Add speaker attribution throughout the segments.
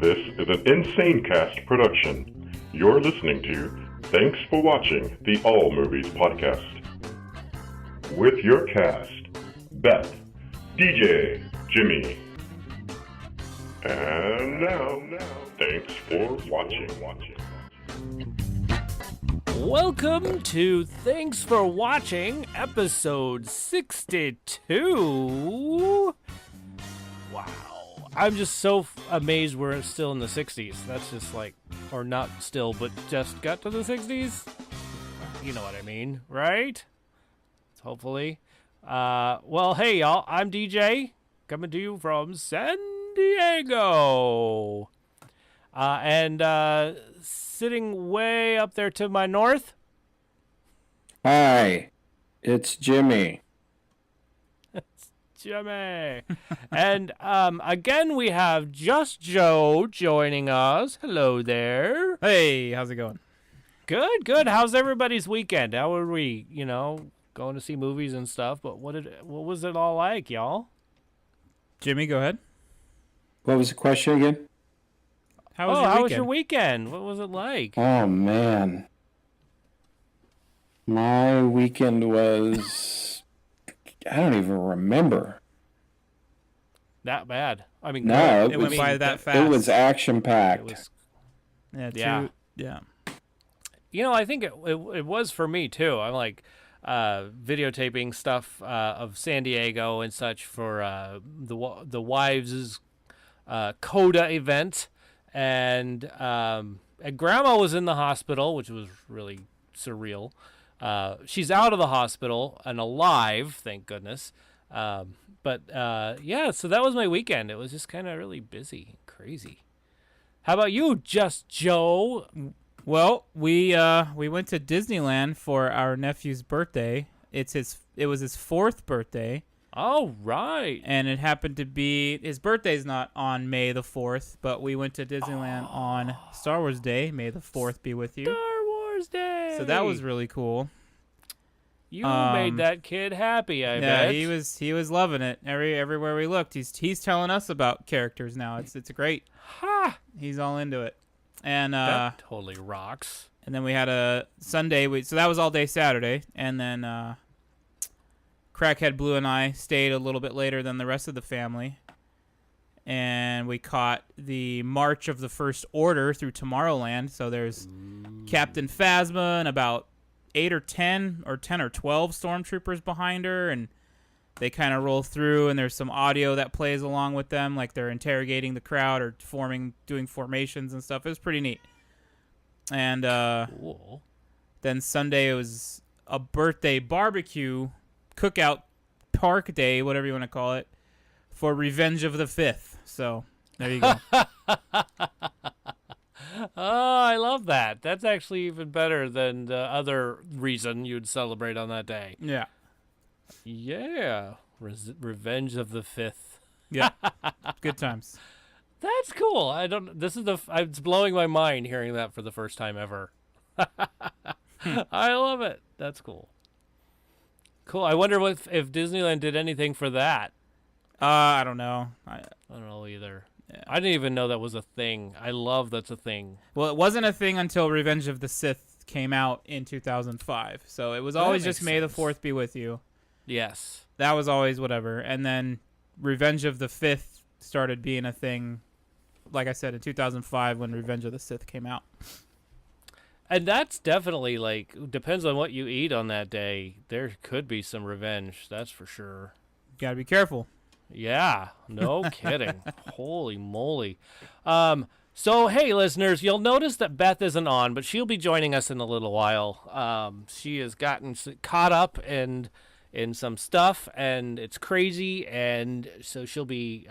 Speaker 1: This is an Insane Cast production. You're listening to Thanks for Watching the All Movies Podcast. With your cast, Beth, DJ, Jimmy. And now, thanks for watching.
Speaker 2: Welcome to Thanks for Watching, episode 62. Wow. I'm just so amazed we're still in the 60s. That's just like, or not still, but just got to the 60s. You know what I mean, right? Hopefully. Well, hey, y'all. I'm DJ, coming to you from San Diego. And sitting way up there to my north.
Speaker 3: Hi, it's Jimmy.
Speaker 2: Jimmy. And again, we have Just Joe joining us. Hello there.
Speaker 4: Hey, how's it going?
Speaker 2: Good. How's everybody's weekend? How were we, going to see movies and stuff? But what was it all like, y'all?
Speaker 4: Jimmy, go ahead.
Speaker 3: What was the question again?
Speaker 4: How was your weekend?
Speaker 2: What was it like?
Speaker 3: Oh, man. My weekend was... I don't even remember.
Speaker 2: That bad. I mean,
Speaker 3: no,
Speaker 4: it went by that fast.
Speaker 3: It was action-packed.
Speaker 4: Yeah.
Speaker 2: I think it was for me, too. I'm like videotaping stuff of San Diego and such for the Wives' Coda event. And Grandma was in the hospital, which was really surreal. She's out of the hospital and alive, thank goodness. So that was my weekend. It was just kind of really busy, crazy. How about you, Just Joe?
Speaker 4: Well, we went to Disneyland for our nephew's birthday. It was his 4th birthday.
Speaker 2: Oh, right.
Speaker 4: And it happened to be his birthday's not on May the 4th, but we went to Disneyland on Star Wars Day. May the 4th be with you.
Speaker 2: Star Wars Day.
Speaker 4: So that was really cool.
Speaker 2: You made that kid happy, I bet.
Speaker 4: Yeah, he was loving it. Everywhere we looked, he's telling us about characters now. It's great.
Speaker 2: Ha!
Speaker 4: He's all into it. And
Speaker 2: that totally rocks.
Speaker 4: And then we had a Sunday, so that was all day Saturday, and then Crackhead Blue and I stayed a little bit later than the rest of the family, and we caught the March of the First Order through Tomorrowland. So there's Captain Phasma and about 8 or 10 or 12 stormtroopers behind her, and they kind of roll through, and there's some audio that plays along with them, like they're interrogating the crowd or doing formations and stuff. It was pretty neat. And
Speaker 2: cool.
Speaker 4: Then Sunday it was a birthday barbecue cookout park day, whatever you want to call it, for Revenge of the 5th. So there you go.
Speaker 2: Oh, I love that. That's actually even better than the other reason you'd celebrate on that day.
Speaker 4: Yeah.
Speaker 2: Yeah. Revenge of the 5th.
Speaker 4: Yeah. Good times.
Speaker 2: That's cool. It's blowing my mind hearing that for the first time ever. I love it. That's cool. Cool. I wonder if Disneyland did anything for that.
Speaker 4: I don't know.
Speaker 2: I don't know either.
Speaker 4: Yeah.
Speaker 2: I didn't even know that was a thing. I love that's a thing.
Speaker 4: Well, it wasn't a thing until Revenge of the Sith came out in 2005. So it was always just May the 4th be with you.
Speaker 2: Yes.
Speaker 4: That was always whatever. And then Revenge of the 5th started being a thing, like I said, in 2005 when Revenge of the Sith came out.
Speaker 2: And that's definitely, depends on what you eat on that day. There could be some revenge, that's for sure.
Speaker 4: You gotta be careful.
Speaker 2: Yeah, no kidding. Holy moly. So, hey, listeners, you'll notice that Beth isn't on, but she'll be joining us in a little while. She has gotten caught up in some stuff, and it's crazy, and so she'll be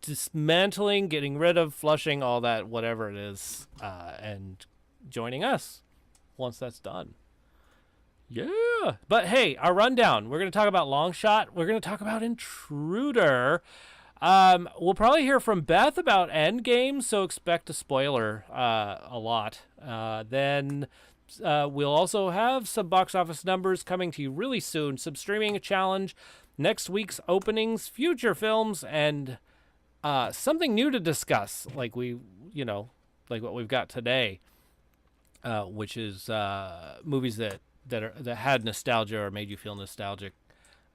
Speaker 2: dismantling, getting rid of, flushing, all that, whatever it is, and joining us once that's done. Yeah. But hey, our rundown. We're going to talk about Long Shot. We're going to talk about Intruder. We'll probably hear from Beth about Endgame, so expect a spoiler a lot. Then we'll also have some box office numbers coming to you really soon, some streaming challenge, next week's openings, future films, and something new to discuss, like like what we've got today, which is movies that had nostalgia or made you feel nostalgic,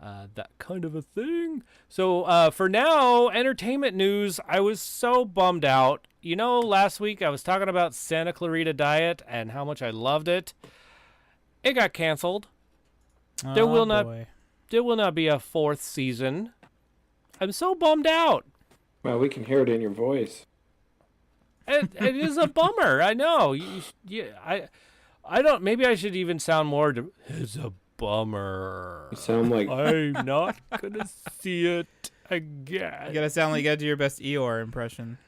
Speaker 2: that kind of a thing. So for now, entertainment news. I was so bummed out. Last week I was talking about Santa Clarita Diet and how much I loved it. It got canceled. There will not be a fourth season. I'm so bummed out.
Speaker 3: Well, we can hear it in your voice.
Speaker 2: It is a bummer. I know. I don't. Maybe I should even sound more. It's a bummer.
Speaker 3: You sound like
Speaker 2: I'm not gonna see it again.
Speaker 4: You gotta sound like you gotta do your best Eeyore impression.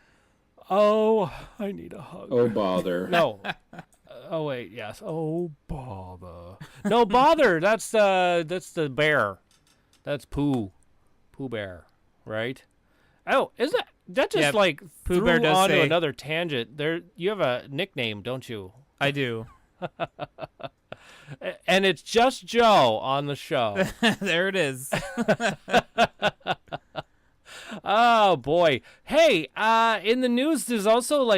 Speaker 2: Oh, I need a hug.
Speaker 3: Oh bother.
Speaker 2: No. Oh wait, yes. Oh bother. No bother. That's the bear. That's Pooh Bear, right? Oh, is that just like
Speaker 4: Pooh
Speaker 2: threw
Speaker 4: Bear does
Speaker 2: onto
Speaker 4: say,
Speaker 2: another tangent? You have a nickname, don't you?
Speaker 4: I do.
Speaker 2: And it's just Joe on the show.
Speaker 4: There it is.
Speaker 2: Oh boy. Hey, in the news there's also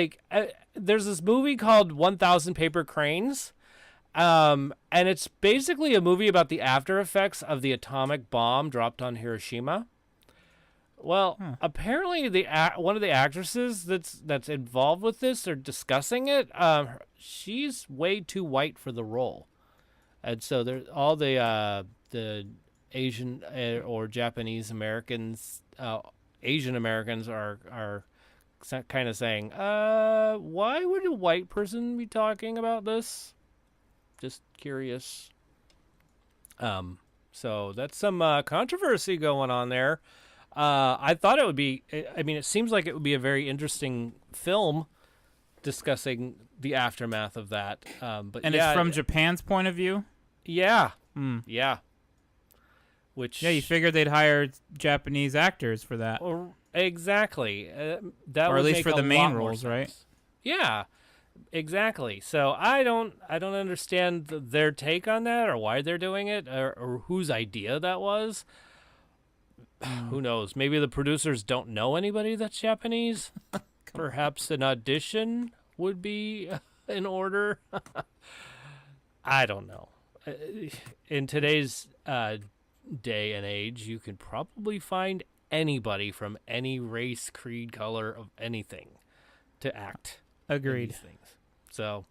Speaker 2: there's this movie called 1000 Paper Cranes. And it's basically a movie about the after effects of the atomic bomb dropped on Hiroshima. Well, apparently one of the actresses that's involved with this are discussing it. She's way too white for the role, and so all the Asian or Japanese Americans, Asian Americans are kind of saying, why would a white person be talking about this? Just curious. So that's some controversy going on there. I thought it would be. I mean, it seems like it would be a very interesting film discussing the aftermath of that. But
Speaker 4: and it's from Japan's point of view.
Speaker 2: Yeah. Yeah. Which
Speaker 4: you figured they'd hire Japanese actors for that.
Speaker 2: Exactly. That
Speaker 4: or
Speaker 2: would
Speaker 4: at least
Speaker 2: make
Speaker 4: for
Speaker 2: a
Speaker 4: the main
Speaker 2: lot more
Speaker 4: roles,
Speaker 2: sense.
Speaker 4: right?
Speaker 2: Yeah. Exactly. So I don't understand their take on that or why they're doing it or whose idea that was. Who knows? Maybe the producers don't know anybody that's Japanese. Perhaps an audition would be in order. I don't know. In today's day and age, you can probably find anybody from any race, creed, color, of anything to act.
Speaker 4: Agreed.
Speaker 2: These things. So,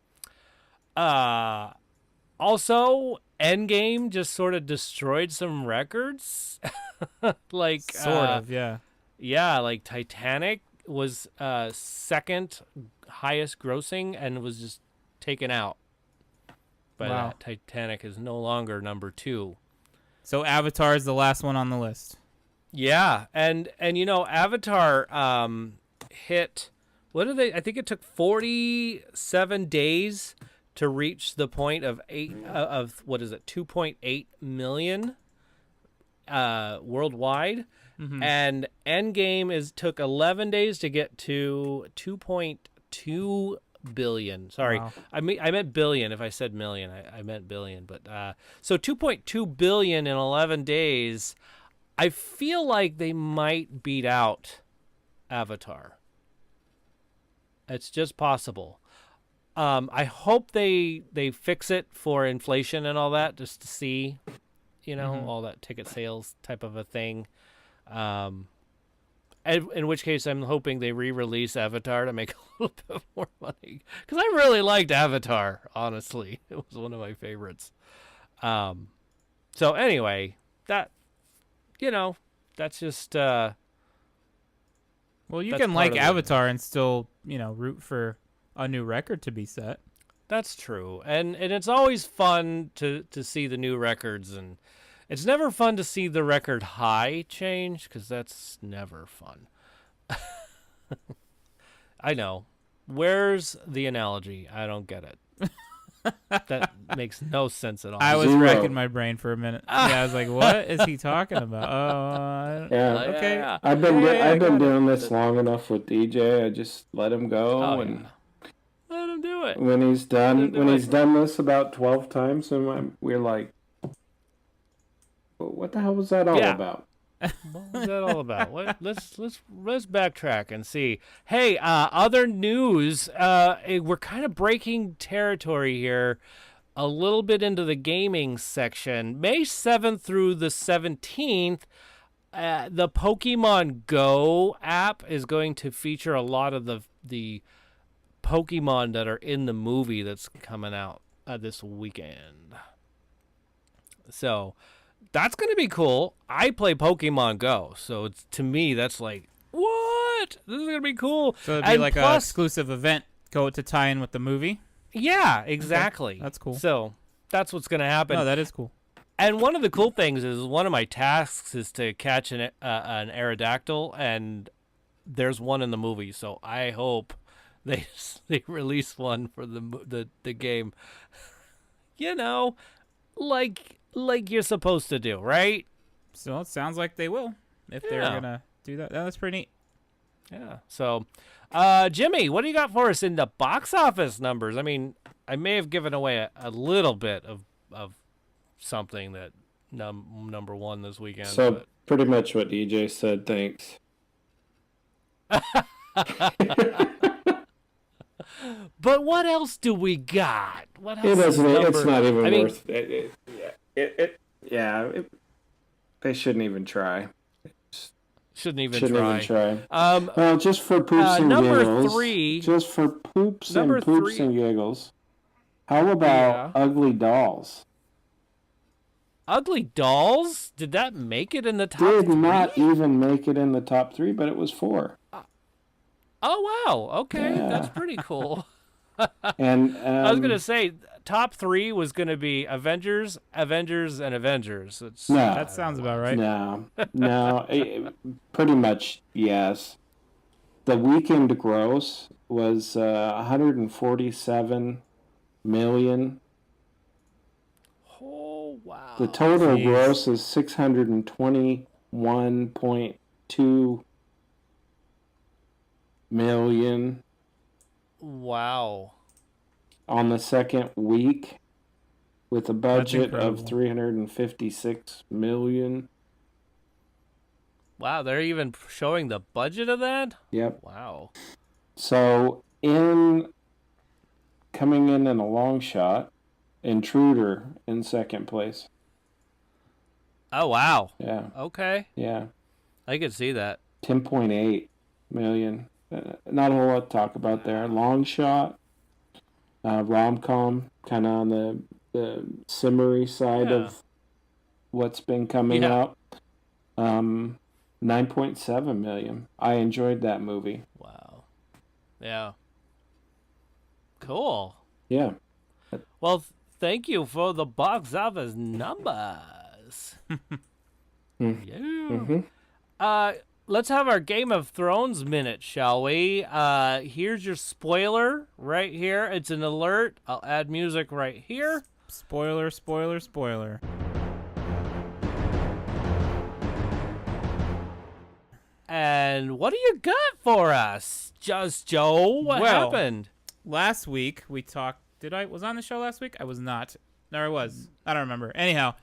Speaker 2: also, Endgame just sort of destroyed some records.
Speaker 4: Sort of, yeah.
Speaker 2: Yeah, like Titanic was second highest grossing and was just taken out by
Speaker 4: Wow.
Speaker 2: that. Titanic is no longer number 2.
Speaker 4: So Avatar is the last one on the list.
Speaker 2: Yeah, and Avatar hit. What did they? I think it took 47 days to reach the point of 2.8 million worldwide, and Endgame took 11 days to get to 2.2 billion. Sorry,
Speaker 4: Wow.
Speaker 2: I meant billion. If I said million, I meant billion. But so 2.2 billion in 11 days. I feel like they might beat out Avatar. It's just possible. I hope they fix it for inflation and all that, just to see, all that ticket sales type of a thing. In which case, I'm hoping they re-release Avatar to make a little bit more money. Because I really liked Avatar, honestly. It was one of my favorites. So anyway, that's just...
Speaker 4: Well, you
Speaker 2: That's
Speaker 4: can
Speaker 2: part
Speaker 4: like
Speaker 2: of it.
Speaker 4: Avatar and still, root for a new record to be set.
Speaker 2: That's true. And it's always fun to see the new records, and it's never fun to see the record high change, because that's never fun. I know. Where's the analogy? I don't get it. That makes no sense at all.
Speaker 4: I was
Speaker 3: Zero.
Speaker 4: racking my brain for a minute. Yeah, I was like, what is he talking about? Oh,
Speaker 3: Yeah.
Speaker 4: okay.
Speaker 2: Yeah.
Speaker 3: I've been
Speaker 2: Yeah,
Speaker 3: I've been
Speaker 2: got it.
Speaker 3: doing this long enough with DJ. I just let him go,
Speaker 2: Oh,
Speaker 3: and
Speaker 2: yeah. Let him do it.
Speaker 3: when he's done,
Speaker 2: Let him do
Speaker 3: when
Speaker 2: it.
Speaker 3: he's done this about 12 times, and we're like, "Well, what the hell was that all
Speaker 2: Yeah.
Speaker 3: about?"
Speaker 2: What was that all about? Let's backtrack and see. Hey, other news. We're kind of breaking territory here, a little bit into the gaming section. May 7th through the 17th, the Pokemon Go app is going to feature a lot of the Pokemon that are in the movie that's coming out this weekend. So that's going to be cool. I play Pokemon Go, so to me, that's like, what? This is going to be cool.
Speaker 4: So it'd be like an exclusive event to tie in with the movie?
Speaker 2: Yeah, exactly.
Speaker 4: Okay. That's cool.
Speaker 2: So that's what's going to happen.
Speaker 4: No, that is cool.
Speaker 2: And one of the cool things is one of my tasks is to catch an Aerodactyl, and there's one in the movie, so I hope they release one for the game. You know, like you're supposed to do, right?
Speaker 4: So it sounds like they will if they're gonna do that. That's pretty neat.
Speaker 2: Yeah. So, Jimmy, what do you got for us in the box office numbers? I mean, I may have given away a little bit of something that number one this weekend.
Speaker 3: So pretty much what DJ said. Thanks.
Speaker 2: But what else do we got? What else?
Speaker 3: It's not even worth it. They shouldn't even try.
Speaker 2: Shouldn't even try.
Speaker 3: Well, just for poops and
Speaker 2: number
Speaker 3: giggles.
Speaker 2: 3.
Speaker 3: Just for poops
Speaker 2: Number
Speaker 3: and poops
Speaker 2: 3.
Speaker 3: and giggles. How about Ugly Dolls?
Speaker 2: Ugly Dolls? Did that make it in the top 3?
Speaker 3: Did not even make it in the top 3, but it was 4.
Speaker 2: Oh, wow. Okay.
Speaker 3: Yeah.
Speaker 2: That's pretty cool.
Speaker 3: And
Speaker 2: I was going to say, top 3 was going to be Avengers, and Avengers.
Speaker 4: That sounds about right.
Speaker 3: No. Pretty much, yes. The weekend gross was 147 million.
Speaker 2: Oh, wow.
Speaker 3: The total gross is 621.2 million.
Speaker 2: Wow.
Speaker 3: On the second week, with a budget of 356 million.
Speaker 2: Wow, they're even showing the budget of that?
Speaker 3: Yep.
Speaker 2: Wow.
Speaker 3: So, coming in a long shot, Intruder in second place.
Speaker 2: Oh, wow.
Speaker 3: Yeah.
Speaker 2: Okay.
Speaker 3: Yeah.
Speaker 2: I could see that.
Speaker 3: 10.8 million. Not a whole lot to talk about there. Long shot. Rom-com, kind of on the simmery side of what's been coming out. 9.7 million. I enjoyed that movie.
Speaker 2: Wow. Yeah. Cool.
Speaker 3: Yeah.
Speaker 2: Well, thank you for the box office numbers. Yeah.
Speaker 3: Mm-hmm.
Speaker 2: Let's have our Game of Thrones minute, shall we? Here's your spoiler right here. It's an alert. I'll add music right here.
Speaker 4: Spoiler, spoiler, spoiler.
Speaker 2: And what do you got for us, Just Joe? What happened?
Speaker 4: Last week we talked. Was I on the show last week? I was not. No, I was. I don't remember. Anyhow,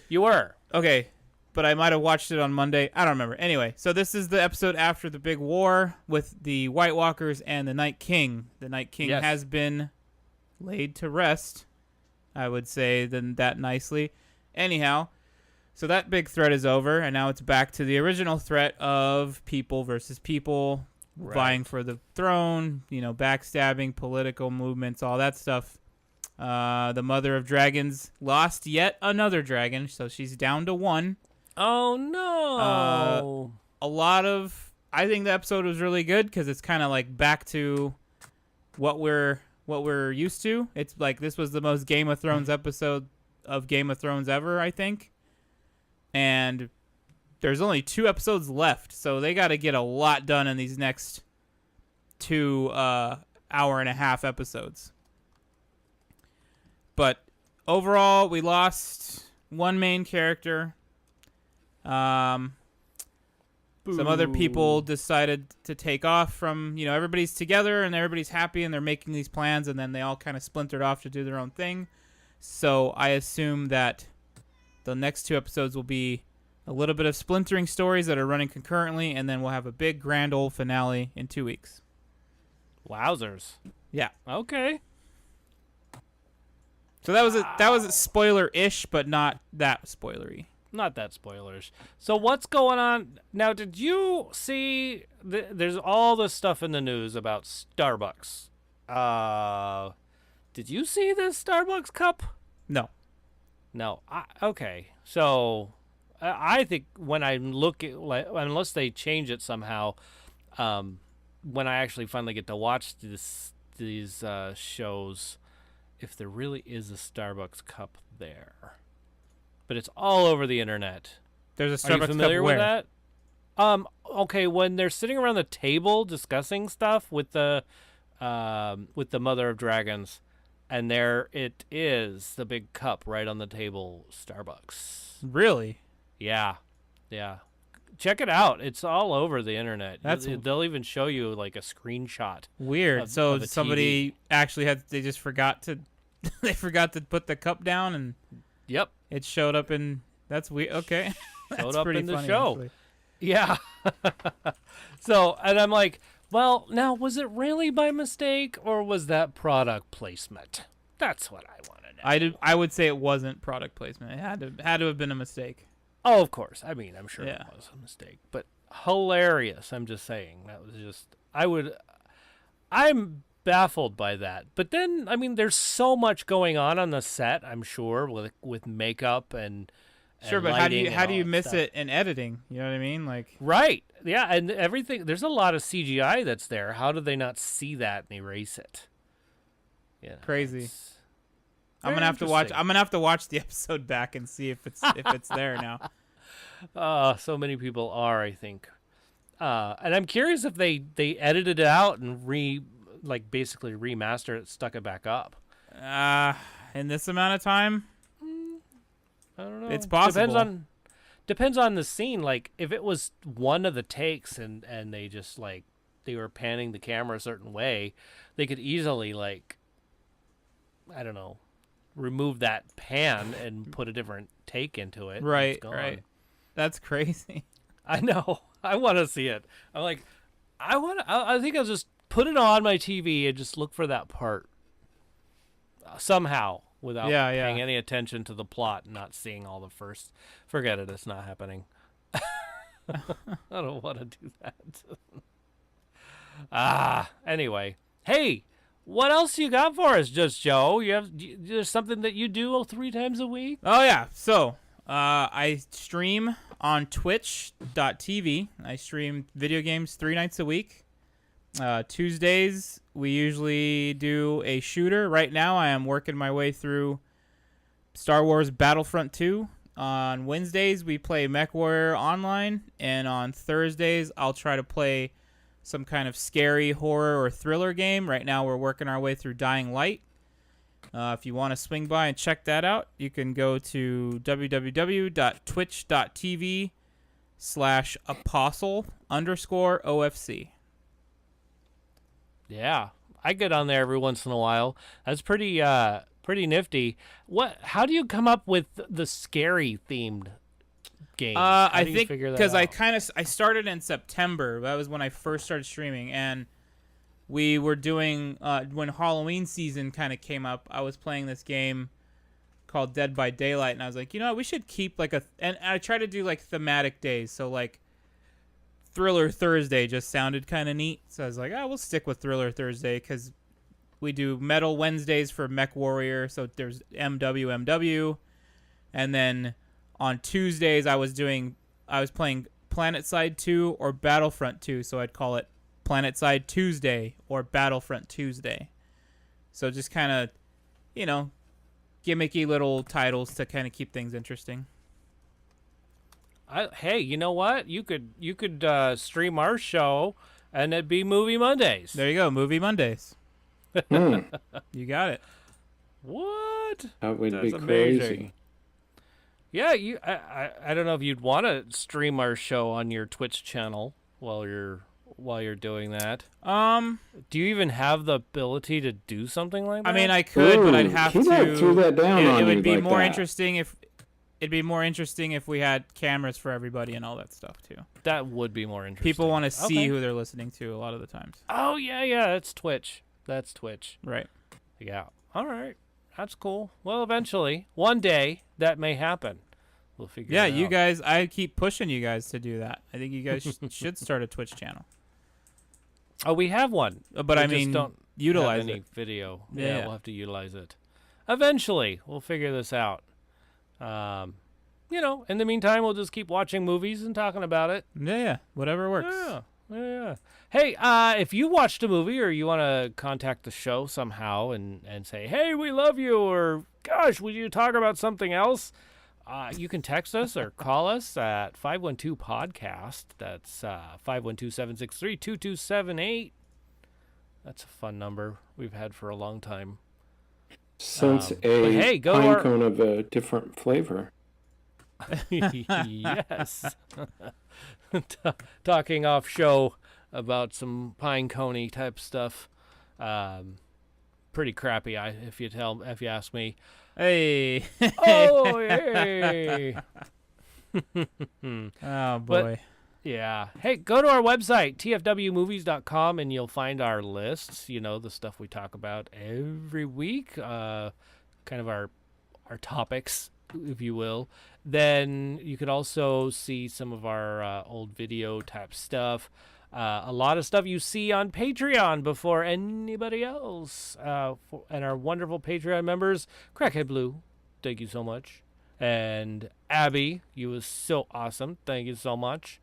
Speaker 2: you were.
Speaker 4: Okay, but I might have watched it on Monday. I don't remember. Anyway, so this is the episode after the big war with the White Walkers and the Night King. The Night King has been laid to rest, I would say that nicely. Anyhow, so that big threat is over, and now it's back to the original threat of people versus people, vying for the throne, backstabbing, political movements, all that stuff. The Mother of Dragons lost yet another dragon, so she's down to 1.
Speaker 2: Oh, no.
Speaker 4: I think the episode was really good because it's kind of like back to what we're used to. It's like this was the most Game of Thrones episode of Game of Thrones ever, I think. And there's only 2 episodes left, so they got to get a lot done in these next 2 hour-and-a-half episodes. But overall, we lost one main character. Some other people decided to take off from, everybody's together and everybody's happy and they're making these plans, and then they all kind of splintered off to do their own thing. So I assume that the next 2 episodes will be a little bit of splintering stories that are running concurrently, and then we'll have a big grand old finale in 2 weeks.
Speaker 2: Wowzers.
Speaker 4: Yeah.
Speaker 2: Okay.
Speaker 4: So that was a spoiler-ish, but not that spoilery.
Speaker 2: Not that spoilers. So what's going on now? Did you see? There's all this stuff in the news about Starbucks. Did you see this Starbucks cup?
Speaker 4: No.
Speaker 2: No. Okay. So I think when I look at, unless they change it somehow, when I actually finally get to watch these shows, if there really is a Starbucks cup there. But it's all over the internet.
Speaker 4: There's a Starbucks
Speaker 2: Are you familiar
Speaker 4: cup
Speaker 2: with
Speaker 4: where?
Speaker 2: that? Okay, when they're sitting around the table discussing stuff with the Mother of Dragons, and there it is, the big cup right on the table, Starbucks.
Speaker 4: Really?
Speaker 2: Yeah. Check it out. It's all over the internet. They'll even show you like a screenshot.
Speaker 4: Weird. So
Speaker 2: of a
Speaker 4: somebody actually they just forgot to they forgot to put the cup down, and
Speaker 2: Yep.
Speaker 4: it showed up in. That's weird. Okay.
Speaker 2: Showed
Speaker 4: That's
Speaker 2: up
Speaker 4: pretty
Speaker 2: in the
Speaker 4: funny,
Speaker 2: show.
Speaker 4: actually.
Speaker 2: Yeah. So, and I'm like, well, now, was it really by mistake, or was that product placement? That's what I want to know.
Speaker 4: I would say it wasn't product placement. It had to have been a mistake.
Speaker 2: Oh, of course. I mean, I'm sure
Speaker 4: Yeah.
Speaker 2: it was a mistake, but hilarious. I'm just saying. That was just, I'm baffled by that. But then, I mean, there's so much going on the set, I'm sure, with makeup and
Speaker 4: Sure, but how do you
Speaker 2: lighting and
Speaker 4: miss
Speaker 2: all that
Speaker 4: it in editing? You know what I mean? Like,
Speaker 2: Right. Yeah, and everything. There's a lot of CGI that's there. How do they not see that and erase it? Yeah.
Speaker 4: Crazy.
Speaker 2: it's
Speaker 4: I'm
Speaker 2: very
Speaker 4: gonna have to watch.
Speaker 2: interesting.
Speaker 4: I'm gonna have to watch the episode back and see if it's there now.
Speaker 2: So many people are, I think. And I'm curious if they edited it out and basically remastered it, stuck it back up.
Speaker 4: In this amount of time,
Speaker 2: I don't know.
Speaker 4: It's possible.
Speaker 2: Depends on the scene. Like if it was one of the takes and they just they were panning the camera a certain way, they could easily I don't know, remove that pan and put a different take into it.
Speaker 4: right,
Speaker 2: It's gone.
Speaker 4: right. That's crazy.
Speaker 2: I know. I want to see it. I'm like, I think I'll just put it on my TV and just look for that part somehow without paying any attention to the plot and not seeing all the first. Forget it. It's not happening. I don't want to do that. Anyway. Hey, what else you got for us, Just Joe? There's something that you do 3 times a week?
Speaker 4: Oh yeah. So I stream on Twitch.tv. I stream video games 3 nights a week. Tuesdays we usually do a shooter. Right now I am working my way through Star Wars Battlefront 2. On Wednesdays we play MechWarrior Online, and on Thursdays I'll try to play some kind of scary horror or thriller game. Right now we're working our way through Dying Light. If you want to swing by and check that out, you can go to www.twitch.tv/apostle_OFC.
Speaker 2: Yeah, I get on there every once in a while. That's pretty nifty. How do you come up with the scary themed games?
Speaker 4: I think because I started in September. That was when I first started streaming, and we were doing when Halloween season kind of came up. I was playing this game called Dead by Daylight, and I was like, we should keep and I try to do thematic days. So Thriller Thursday just sounded kind of neat, so I was like, we'll stick with Thriller Thursday because we do Metal Wednesdays for MechWarrior. So there's MW, and then on Tuesdays I was playing PlanetSide 2 or Battlefront 2, so I'd call it PlanetSide Tuesday or Battlefront Tuesday. So just kind of, gimmicky little titles to kind of keep things interesting.
Speaker 2: Hey, you know what? You could stream our show, and it'd be Movie Mondays.
Speaker 4: There you go, Movie Mondays.
Speaker 3: Hmm.
Speaker 4: You got it.
Speaker 2: What?
Speaker 3: That would
Speaker 2: That's
Speaker 3: be
Speaker 2: amazing.
Speaker 3: crazy.
Speaker 2: Yeah, I don't know if you'd want to stream our show on your Twitch channel while you're doing that. Do you even have the ability to do something like that?
Speaker 4: I mean, I could, but I'd
Speaker 3: Ooh,
Speaker 4: have
Speaker 3: he
Speaker 4: to.
Speaker 3: threw that down on
Speaker 4: It would
Speaker 3: you
Speaker 4: be
Speaker 3: like
Speaker 4: more
Speaker 3: that.
Speaker 4: interesting it'd be more interesting if we had cameras for everybody and all that stuff too.
Speaker 2: That would be more interesting.
Speaker 4: People want to see
Speaker 2: Okay.
Speaker 4: who they're listening to a lot of the times.
Speaker 2: Oh, yeah, that's Twitch. That's Twitch.
Speaker 4: Right.
Speaker 2: Yeah. All right. That's cool. Well, eventually, one day, that may happen. We'll figure it out.
Speaker 4: Yeah, you guys, I keep pushing you guys to do that. I think you guys should start a Twitch channel.
Speaker 2: Oh, we have one.
Speaker 4: But
Speaker 2: We
Speaker 4: I
Speaker 2: just
Speaker 4: mean,
Speaker 2: don't
Speaker 4: utilize
Speaker 2: have any
Speaker 4: it.
Speaker 2: video.
Speaker 4: Yeah.
Speaker 2: We'll have to utilize it. Eventually, we'll figure this out. In the meantime, we'll just keep watching movies and talking about it.
Speaker 4: Yeah, whatever works.
Speaker 2: Yeah. Hey, if you watched a movie or you want to contact the show somehow and say, hey, we love you, or gosh, would you talk about something else? You can text us or call us at 512-PODCAST. That's 512-763-2278. That's a fun number we've had for a long time.
Speaker 3: Since
Speaker 2: go
Speaker 3: pine
Speaker 2: to our...
Speaker 3: cone of a different flavor.
Speaker 2: Yes. Talking off show about some pine coney type stuff. Pretty crappy, if you ask me.
Speaker 4: Hey.
Speaker 2: Oh, hey.
Speaker 4: Oh, boy.
Speaker 2: But, yeah. Hey, go to our website, tfwmovies.com, and you'll find our lists, the stuff we talk about every week, kind of our topics, if you will. Then you could also see some of our old video type stuff. A lot of stuff you see on Patreon before anybody else. And our wonderful Patreon members, Crackhead Blue, thank you so much. And Abby, you was so awesome. Thank you so much.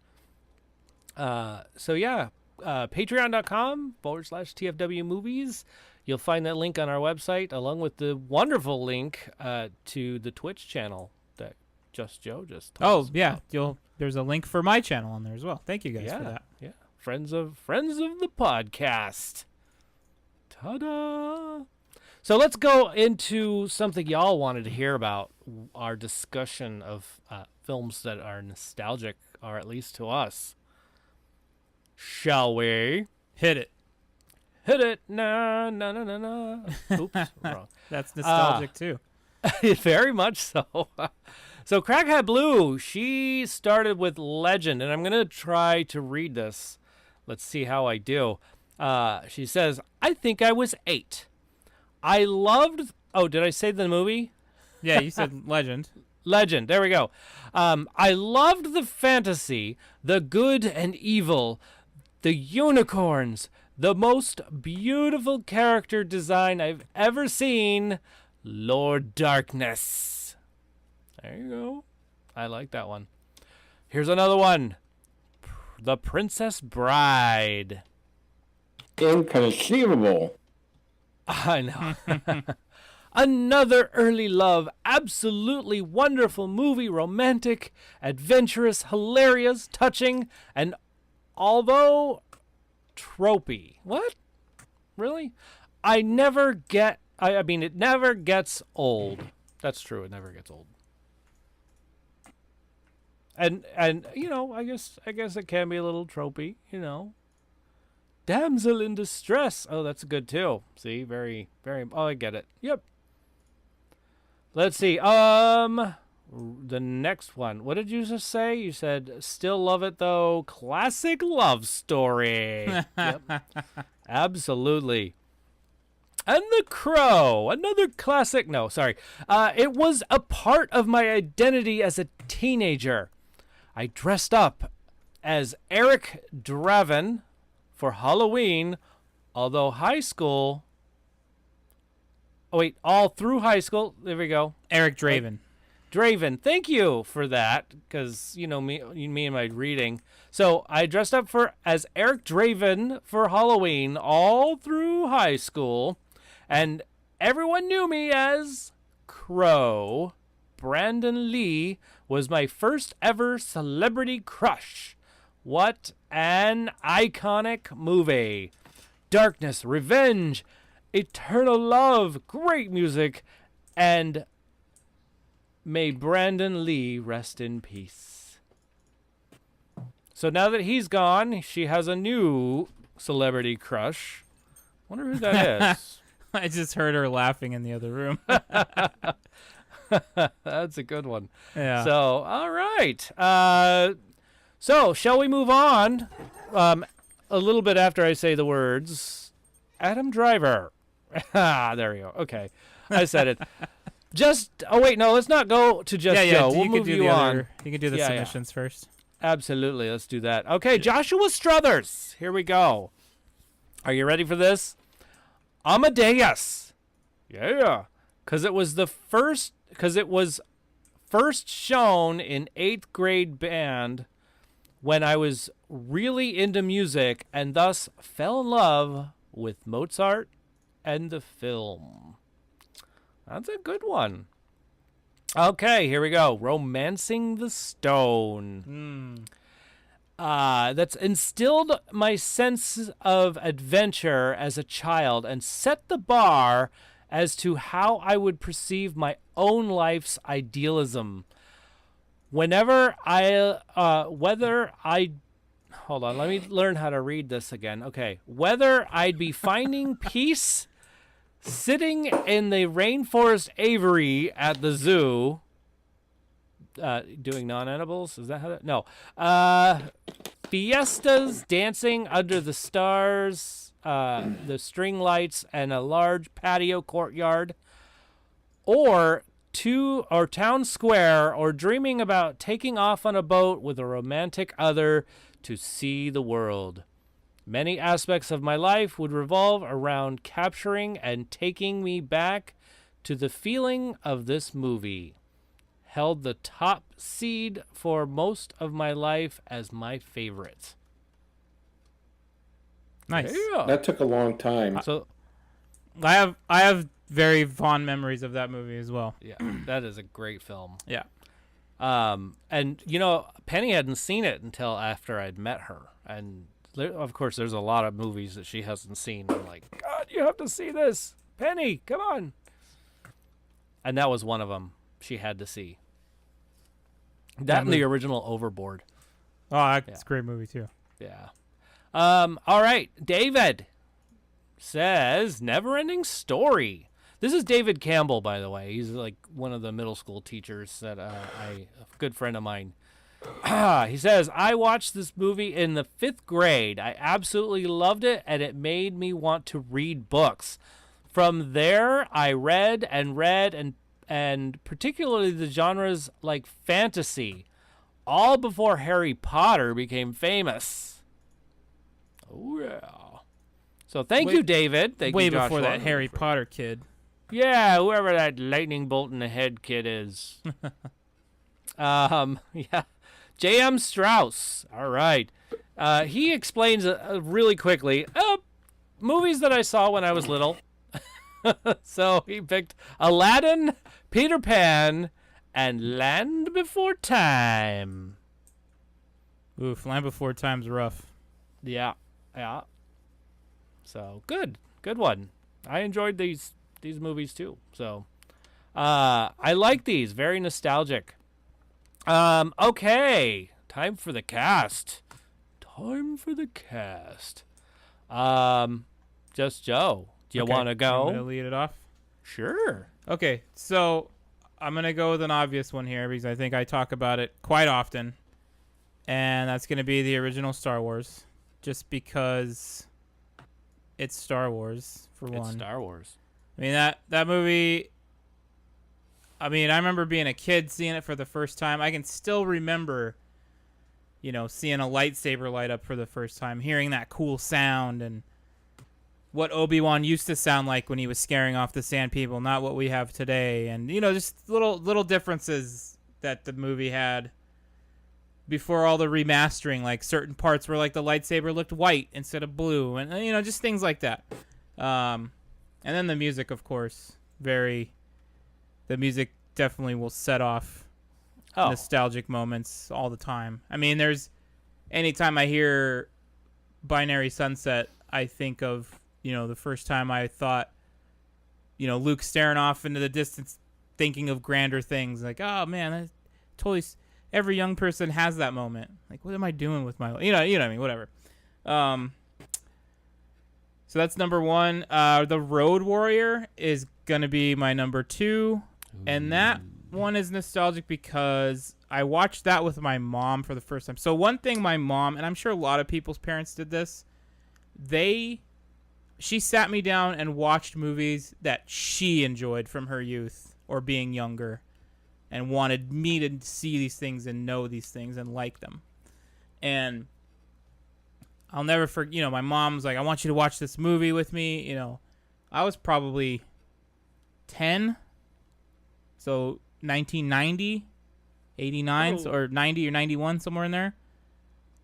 Speaker 2: Patreon.com/TFW movies. You'll find that link on our website, along with the wonderful link to the Twitch channel that Just Joe just told us about.
Speaker 4: There's a link for my channel on there as well. Thank you guys for that.
Speaker 2: Yeah. Friends of the podcast. Ta-da! So let's go into something y'all wanted to hear about, our discussion of films that are nostalgic, or at least to us. Shall we?
Speaker 4: Hit it.
Speaker 2: Hit it. Na, na, na, na, na. Oops, wrong.
Speaker 4: That's nostalgic too.
Speaker 2: Very much so. So Crackhead Blue, she started with Legend, and I'm going to try to read this. Let's see how I do. She says, I think I was 8. I loved... Oh, did I say the movie?
Speaker 4: Yeah, you said Legend.
Speaker 2: Legend. There we go. I loved the fantasy, the good and evil, the unicorns, the most beautiful character design I've ever seen, Lord Darkness. There you go. I like that one. Here's another one. The Princess Bride.
Speaker 3: Inconceivable.
Speaker 2: I know. Another early love, absolutely wonderful movie, romantic, adventurous, hilarious, touching, and although tropey. What? Really? I mean, it never gets old. That's true. It never gets old. And I guess it can be a little tropey, Damsel in distress. Oh, that's good too. See, very, very. Oh, I get it. Yep. Let's see. The next one. What did you just say? You said still love it though. Classic love story. Yep. Absolutely. And The Crow, another classic. No, sorry. It was a part of my identity as a teenager. I dressed up as Eric Draven for Halloween, although high school. Oh, wait, all through high school. There we go.
Speaker 4: Eric Draven.
Speaker 2: Draven, thank you for that, because, me and my reading. So I dressed up as Eric Draven for Halloween all through high school, and everyone knew me as Crow. Brandon Lee was my first ever celebrity crush. What an iconic movie. Darkness, revenge, eternal love, great music, and may Brandon Lee rest in peace. So now that he's gone, she has a new celebrity crush. Wonder who that is.
Speaker 4: I just heard her laughing in the other room.
Speaker 2: That's a good one.
Speaker 4: Yeah.
Speaker 2: So, all right. So, shall we move on? A little bit after I say the words, Adam Driver. There we go. Okay, I said it. Oh wait, no, let's not go to Just Joe. We'll move you on.
Speaker 4: You can do the submissions first.
Speaker 2: Absolutely, let's do that. Okay, Joshua Struthers. Here we go. Are you ready for this? Amadeus. Yeah, because it was first shown in 8th grade band when I was really into music and thus fell in love with Mozart and the film. That's a good one. Okay, here we go. Romancing the Stone. That's instilled my sense of adventure as a child and set the bar as to how I would perceive my own life's idealism. Whether I'd hold on, let me learn how to read this again. Okay. Whether I'd be finding peace sitting in the rainforest aviary at the zoo, doing non-edibles? Is that how that? No. Fiestas, dancing under the stars, the string lights, and a large patio courtyard, or town square, or dreaming about taking off on a boat with a romantic other to see the world. Many aspects of my life would revolve around capturing and taking me back to the feeling of this movie. Held the top seed for most of my life as my favorite.
Speaker 4: Nice.
Speaker 2: Yeah.
Speaker 3: That took a long time.
Speaker 2: So,
Speaker 4: I have very fond memories of that movie as well.
Speaker 2: yeah, that is a great film.
Speaker 4: Yeah.
Speaker 2: And Penny hadn't seen it until after I'd met her, and of course, there's a lot of movies that she hasn't seen. I'm like, God, you have to see this, Penny. Come on. And that was one of them. She had to see that and the original Overboard.
Speaker 4: Oh, that's a great movie too.
Speaker 2: Yeah. All right. David says Neverending Story. This is David Campbell, by the way. He's like one of the middle school teachers that a good friend of mine. He says, I watched this movie in the 5th grade. I absolutely loved it, and it made me want to read books. From there, I read, and particularly the genres like fantasy, all before Harry Potter became famous. Oh, yeah. So thank you, David. Thank
Speaker 4: way
Speaker 2: you, Joshua.
Speaker 4: before that Harry Potter kid.
Speaker 2: Yeah, whoever that lightning bolt in the head kid is. Yeah. J.M. Strauss. All right. He explains really quickly movies that I saw when I was little. So he picked Aladdin, Peter Pan, and Land Before Time.
Speaker 4: Oof, Land Before Time's rough.
Speaker 2: Yeah. So good one. I enjoyed these movies too. So I like these. Very nostalgic. Okay. Time for the cast. Just Joe. Do you want to go?
Speaker 4: I'm going to lead it off.
Speaker 2: Sure.
Speaker 4: Okay, so I'm going to go with an obvious one here because I think I talk about it quite often. And that's going to be the original Star Wars. Just because it's Star Wars, for one.
Speaker 2: It's Star Wars.
Speaker 4: I mean, that movie... I mean, I remember being a kid seeing it for the first time. I can still remember, seeing a lightsaber light up for the first time, hearing that cool sound, and what Obi-Wan used to sound like when he was scaring off the Sand People, not what we have today. And, just little differences that the movie had before all the remastering. Like, certain parts where, like, the lightsaber looked white instead of blue. And, just things like that. And then the music, of course, the music definitely will set off nostalgic moments all the time. I mean, anytime I hear Binary Sunset, I think of, the first time I thought, Luke staring off into the distance, thinking of grander things. Like, oh man, every young person has that moment. Like, what am I doing with my life? You know what I mean? Whatever. So that's number one. The Road Warrior is going to be my number two. And that one is nostalgic because I watched that with my mom for the first time. So one thing my mom, and I'm sure a lot of people's parents did this, she sat me down and watched movies that she enjoyed from her youth or being younger and wanted me to see these things and know these things and like them. And I'll never forget, my mom's like, I want you to watch this movie with me. I was probably 10. So 1990, 89, or 90 or 91, somewhere in there.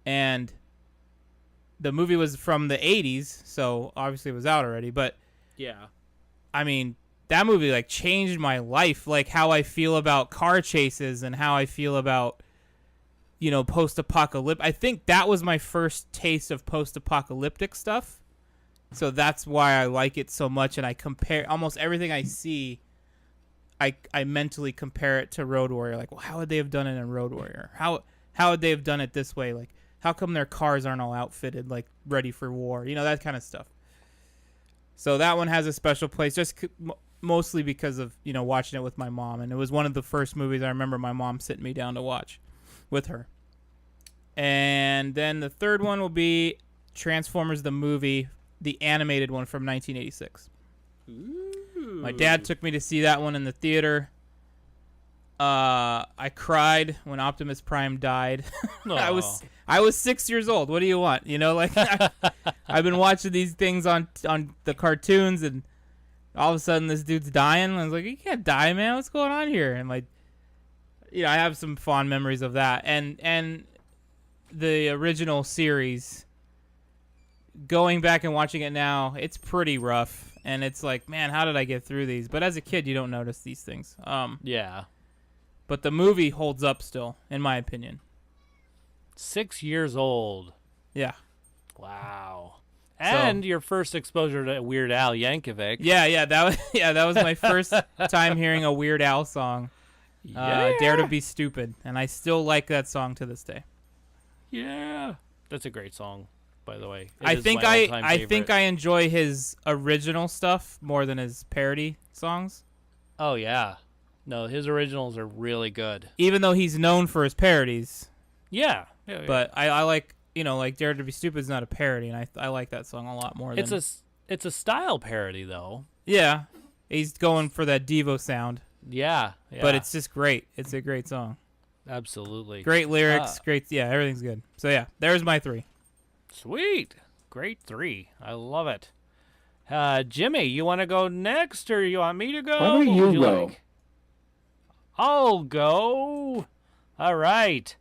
Speaker 4: And the movie was from the 80s, so obviously it was out already. But,
Speaker 2: yeah.
Speaker 4: I mean, that movie, like, changed my life. Like, how I feel about car chases and how I feel about, post-apocalyptic. I think that was my first taste of post-apocalyptic stuff. So that's why I like it so much. And I compare almost everything I see. I mentally compare it to Road Warrior. Like, well, how would they have done it in Road Warrior? How would they have done it this way? Like, how come their cars aren't all outfitted, like, ready for war? That kind of stuff. So that one has a special place, just mostly because of, watching it with my mom. And it was one of the first movies I remember my mom sitting me down to watch with her. And then the third one will be Transformers the movie, the animated one from 1986.
Speaker 2: Ooh.
Speaker 4: My dad took me to see that one in the theater. I cried when Optimus Prime died. I was 6 years old. What do you want? I've been watching these things on the cartoons, and all of a sudden this dude's dying. I was like, you can't die, man. What's going on here? And I have some fond memories of that. And the original series, going back and watching it now, it's pretty rough. And it's like, man, how did I get through these? But as a kid, you don't notice these things.
Speaker 2: Yeah.
Speaker 4: But the movie holds up still, in my opinion.
Speaker 2: 6 years old.
Speaker 4: Yeah.
Speaker 2: Wow. And your first exposure to Weird Al Yankovic.
Speaker 4: Yeah, that was my first time hearing a Weird Al song. Dare to Be Stupid. And I still like that song to this day.
Speaker 2: Yeah. That's a great song, by the way.
Speaker 4: I think I enjoy his original stuff more than his parody songs.
Speaker 2: Oh yeah. No, his originals are really good.
Speaker 4: Even though he's known for his parodies.
Speaker 2: Yeah.
Speaker 4: But I like, like Dare to Be Stupid is not a parody, and I like that song a lot more.
Speaker 2: It's a style parody though.
Speaker 4: Yeah. He's going for that Devo sound.
Speaker 2: Yeah.
Speaker 4: But it's just great. It's a great song.
Speaker 2: Absolutely.
Speaker 4: Great lyrics, everything's good. So yeah, there's my 3.
Speaker 2: Sweet. Great 3. I love it. Jimmy, you want to go next, or you want me to go?
Speaker 3: Why don't you go?
Speaker 2: I'll go. All right.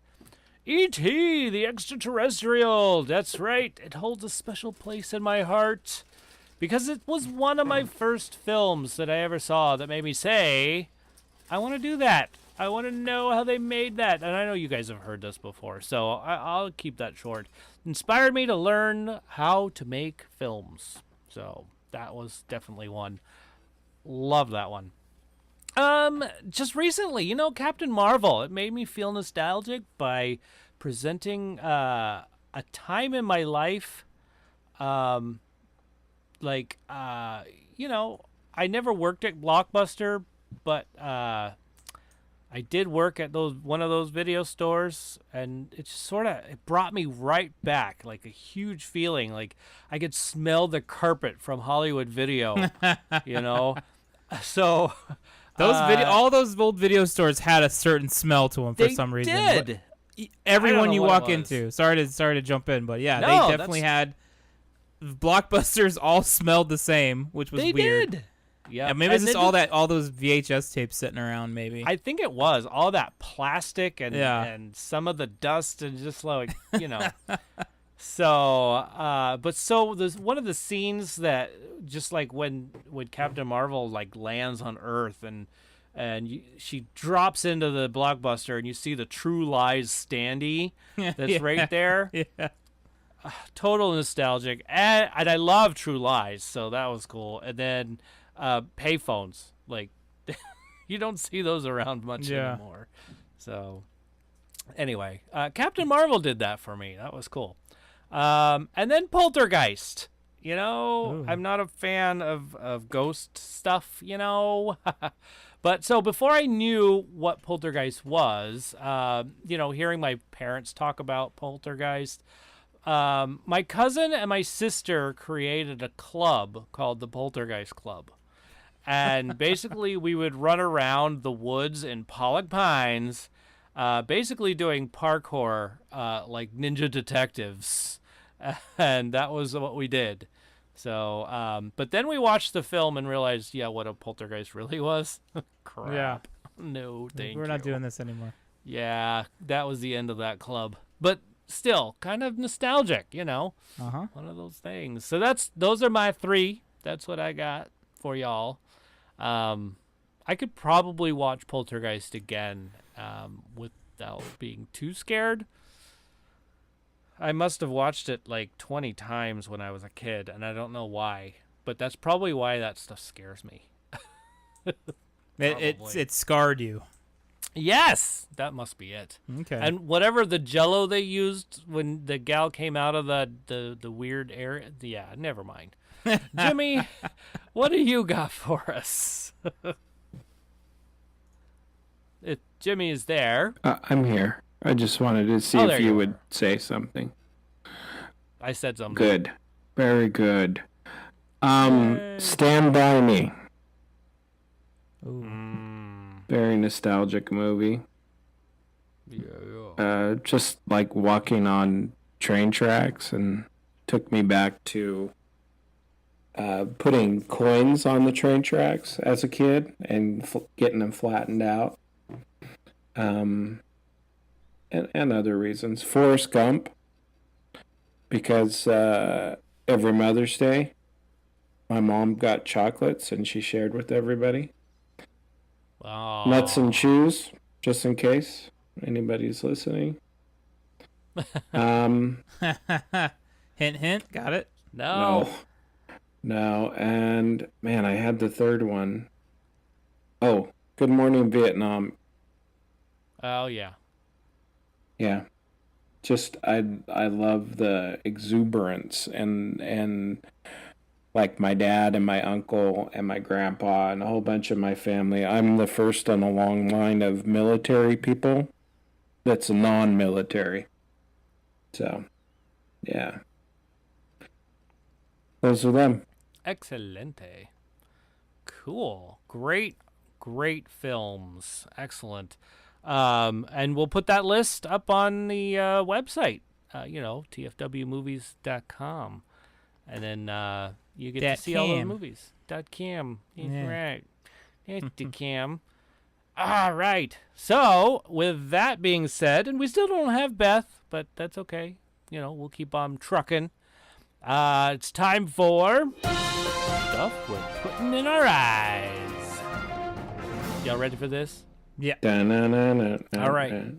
Speaker 2: E.T. the Extraterrestrial. That's right. It holds a special place in my heart because it was one of my first films that I ever saw that made me say, I want to do that. I want to know how they made that. And I know you guys have heard this before, so I'll keep that short. Inspired me to learn how to make films. So that was definitely one. Love that one. Just recently, Captain Marvel, it made me feel nostalgic by presenting a time in my life. I never worked at Blockbuster, but I did work at one of those video stores, and it just it brought me right back, like a huge feeling, like I could smell the carpet from Hollywood Video, So
Speaker 4: all those old video stores had a certain smell to them for some reason.
Speaker 2: They did.
Speaker 4: Everyone you walk into. Sorry to jump in, but yeah, they definitely had Blockbusters all smelled the same, which was weird. They did. Yeah, maybe it's just all those VHS tapes sitting around. Maybe
Speaker 2: I think it was all that plastic and some of the dust and just like So, there's one of the scenes that just like when Captain Marvel like lands on Earth and she drops into the Blockbuster and you see the True Lies standee that's right there.
Speaker 4: Yeah.
Speaker 2: Total nostalgic, and I love True Lies, so that was cool. And then payphones, like you don't see those around much anymore. So anyway, Captain Marvel did that for me. That was cool. And then Poltergeist. Ooh. I'm not a fan of ghost stuff, But so before I knew what Poltergeist was, hearing my parents talk about Poltergeist, my cousin and my sister created a club called the Poltergeist Club. And basically, we would run around the woods in Pollock Pines, basically doing parkour like ninja detectives. And that was what we did. So, but then we watched the film and realized, what a poltergeist really was. Crap.
Speaker 4: Yeah.
Speaker 2: No, thank you.
Speaker 4: We're not doing this anymore.
Speaker 2: Yeah, that was the end of that club. But still, kind of nostalgic,
Speaker 4: Uh-huh.
Speaker 2: One of those things. So those are my 3. That's what I got for y'all. I could probably watch Poltergeist again without being too scared. I must have watched it like 20 times when I was a kid, and I don't know why. But that's probably why that stuff scares me.
Speaker 4: It scarred you.
Speaker 2: Yes, that must be it.
Speaker 4: Okay.
Speaker 2: And whatever the Jello they used when the gal came out of the weird area, never mind. Jimmy, what do you got for us? Jimmy is there.
Speaker 3: I'm here. I just wanted to see if you would say something.
Speaker 2: I said something.
Speaker 3: Good. Very good. Stand By Me.
Speaker 4: Ooh.
Speaker 3: Very nostalgic movie.
Speaker 2: Yeah.
Speaker 3: Just like walking on train tracks, and took me back to putting coins on the train tracks as a kid and getting them flattened out. And other reasons. Forrest Gump, because every Mother's Day, my mom got chocolates and she shared with everybody.
Speaker 2: Oh.
Speaker 3: Nuts and Shoes, just in case anybody's listening.
Speaker 4: Hint, hint. Got it?
Speaker 2: No.
Speaker 3: And man, I had the third one. Oh, Good Morning Vietnam.
Speaker 2: Oh, yeah.
Speaker 3: Yeah. Just I love the exuberance and like my dad and my uncle and my grandpa and a whole bunch of my family. I'm the first on a long line of military people that's non-military. So, yeah. Those are them.
Speaker 2: Excelente. Cool. Great films. Excellent. And we'll put that list up on the website, tfwmovies.com. And then you get to see all those movies. .cam.
Speaker 4: Yeah.
Speaker 2: Right. That's the cam. All right. So, with that being said, and we still don't have Beth, but that's okay. We'll keep on trucking. It's time for stuff we're putting in our eyes. Y'all ready for this?
Speaker 4: Yeah.
Speaker 2: All right.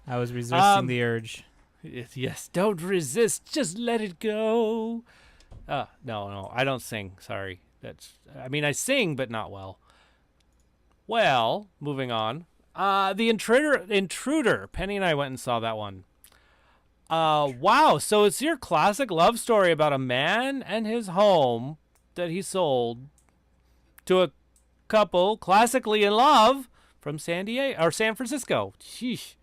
Speaker 4: I was resisting the urge.
Speaker 2: Yes, don't resist. Just let it go. No, I don't sing. Sorry. I sing, but not well. Well, moving on. The Intruder. Penny and I went and saw that one. Wow. So it's your classic love story about a man and his home that he sold to a couple classically in love from San Francisco. Sheesh.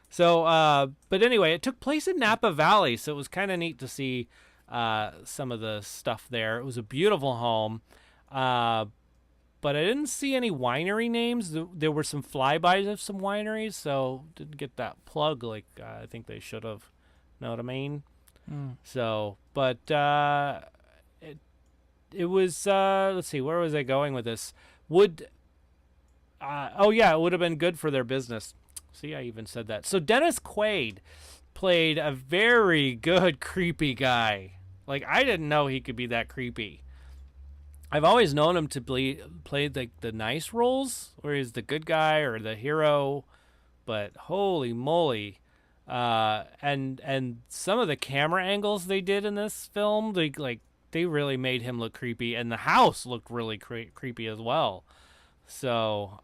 Speaker 2: So, but anyway, it took place in Napa Valley, so it was kind of neat to see some of the stuff there. It was a beautiful home, but I didn't see any winery names. There were some flybys of some wineries, so didn't get that plug like I think they should have. Know what I mean? So, but it was, let's see, where was I going with this? It would have been good for their business. See, I even said that. So Dennis Quaid played a very good creepy guy. Like, I didn't know he could be that creepy. I've always known him to play like the nice roles, where he's the good guy or the hero, but holy moly. And some of the camera angles they did in this film, they really made him look creepy, and the house looked really creepy as well. So,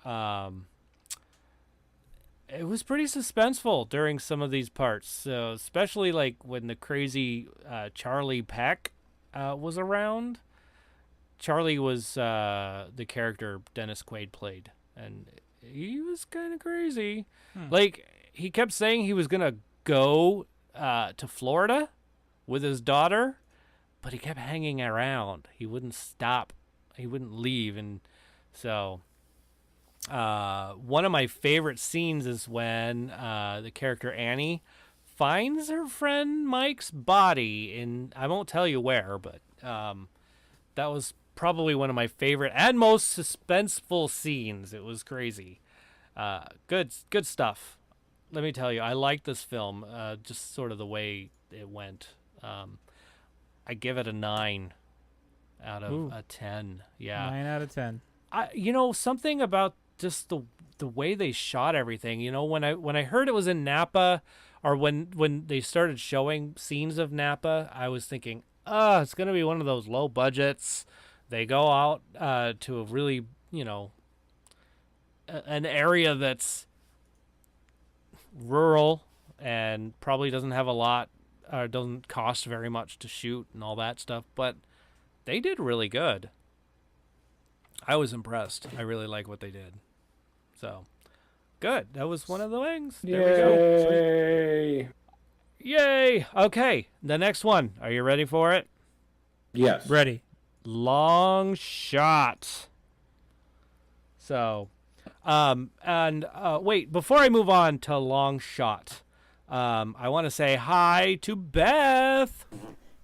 Speaker 2: it was pretty suspenseful during some of these parts. So, especially like when the crazy Charlie Peck was around. Charlie was the character Dennis Quaid played, and he was kind of crazy. Like, he kept saying he was gonna go to Florida with his daughter, but he kept hanging around. He wouldn't stop. He wouldn't leave, and so one of my favorite scenes is when the character Annie finds her friend Mike's body in, I won't tell you where, but that was probably one of my favorite and most suspenseful scenes. It was crazy. Good stuff. Let me tell you, I like this film, just sort of the way it went. I give it a 9 out of a 10. Yeah.
Speaker 4: 9 out of 10.
Speaker 2: Something about just the way they shot everything. When I heard it was in Napa, or when they started showing scenes of Napa, I was thinking, it's gonna be one of those low budgets. They go out to a really, an area that's rural and probably doesn't have a lot, or doesn't cost very much to shoot and all that stuff. But they did really good. I was impressed. I really like what they did. So, good. That was one of the things. There we go.
Speaker 3: Yay!
Speaker 2: Yay! Okay, the next one. Are you ready for it?
Speaker 3: Yes.
Speaker 4: Ready.
Speaker 2: Long Shot. So, wait, before I move on to Long Shot, I want to say hi to Beth.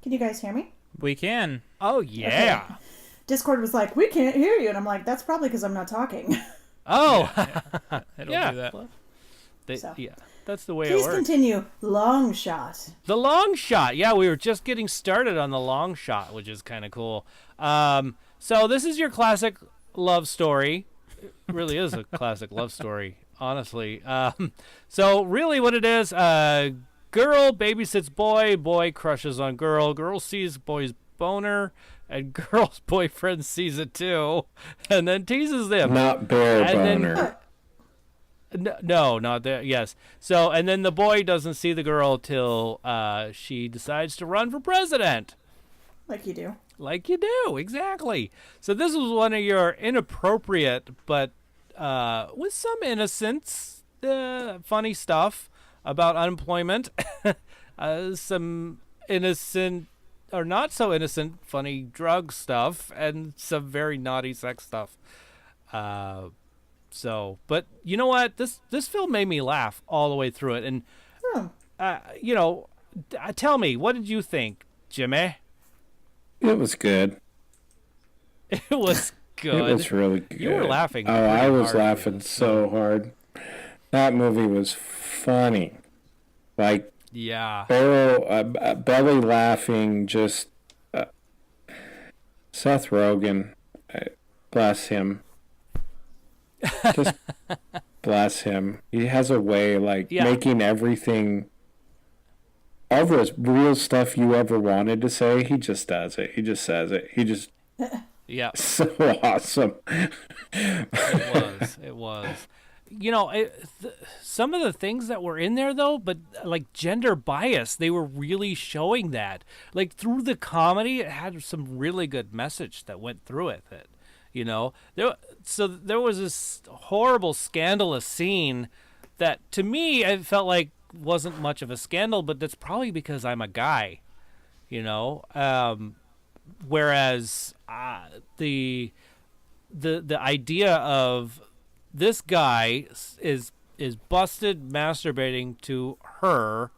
Speaker 5: Can you guys hear me?
Speaker 4: We can.
Speaker 2: Oh, yeah.
Speaker 5: Okay. Discord was like, we can't hear you. And I'm like, that's probably because I'm not talking.
Speaker 2: Oh.
Speaker 4: It'll
Speaker 2: Yeah.
Speaker 4: do that.
Speaker 2: Well,
Speaker 5: So.
Speaker 2: yeah, that's the way
Speaker 5: Please
Speaker 2: it works.
Speaker 5: continue. Long Shot.
Speaker 2: The Long Shot. Yeah, we were just getting started on The Long Shot, which is kind of cool. So this is your classic love story. It really is a classic love story, honestly. So really what it is, girl babysits boy, boy crushes on girl, girl sees boy's boner, and girl's boyfriend sees it too, and then teases them.
Speaker 3: Not bear
Speaker 2: And
Speaker 3: boner.
Speaker 2: No, not that. Yes. So, and then the boy doesn't see the girl till she decides to run for president.
Speaker 5: Like you do.
Speaker 2: Like you do, exactly. So this was one of your inappropriate, but with some innocence, funny stuff about unemployment. Some innocent, or not so innocent, funny drug stuff, and some very naughty sex stuff. So, but you know what? This film made me laugh all the way through it. And, tell me, what did you think, Jimmy?
Speaker 3: It was good.
Speaker 2: It was good.
Speaker 3: It was really good.
Speaker 2: You were laughing.
Speaker 3: Oh, I
Speaker 2: pretty
Speaker 3: was
Speaker 2: hard
Speaker 3: laughing
Speaker 2: through this
Speaker 3: so
Speaker 2: film.
Speaker 3: hard. That movie was funny. Like,
Speaker 2: Yeah.
Speaker 3: belly laughing, just Seth Rogen, bless him. Just bless him. He has a way, like,
Speaker 2: Yeah.
Speaker 3: making everything, all the real stuff you ever wanted to say, he just does it. He just says it. He just,
Speaker 2: Yeah.
Speaker 3: so awesome.
Speaker 2: It was. Some of the things that were in there, though, but like gender bias, they were really showing that. Like through the comedy, it had some really good message that went through it. There was this horrible, scandalous scene that, to me, I felt like wasn't much of a scandal, but that's probably because I'm a guy, whereas the idea of this guy is busted masturbating to her,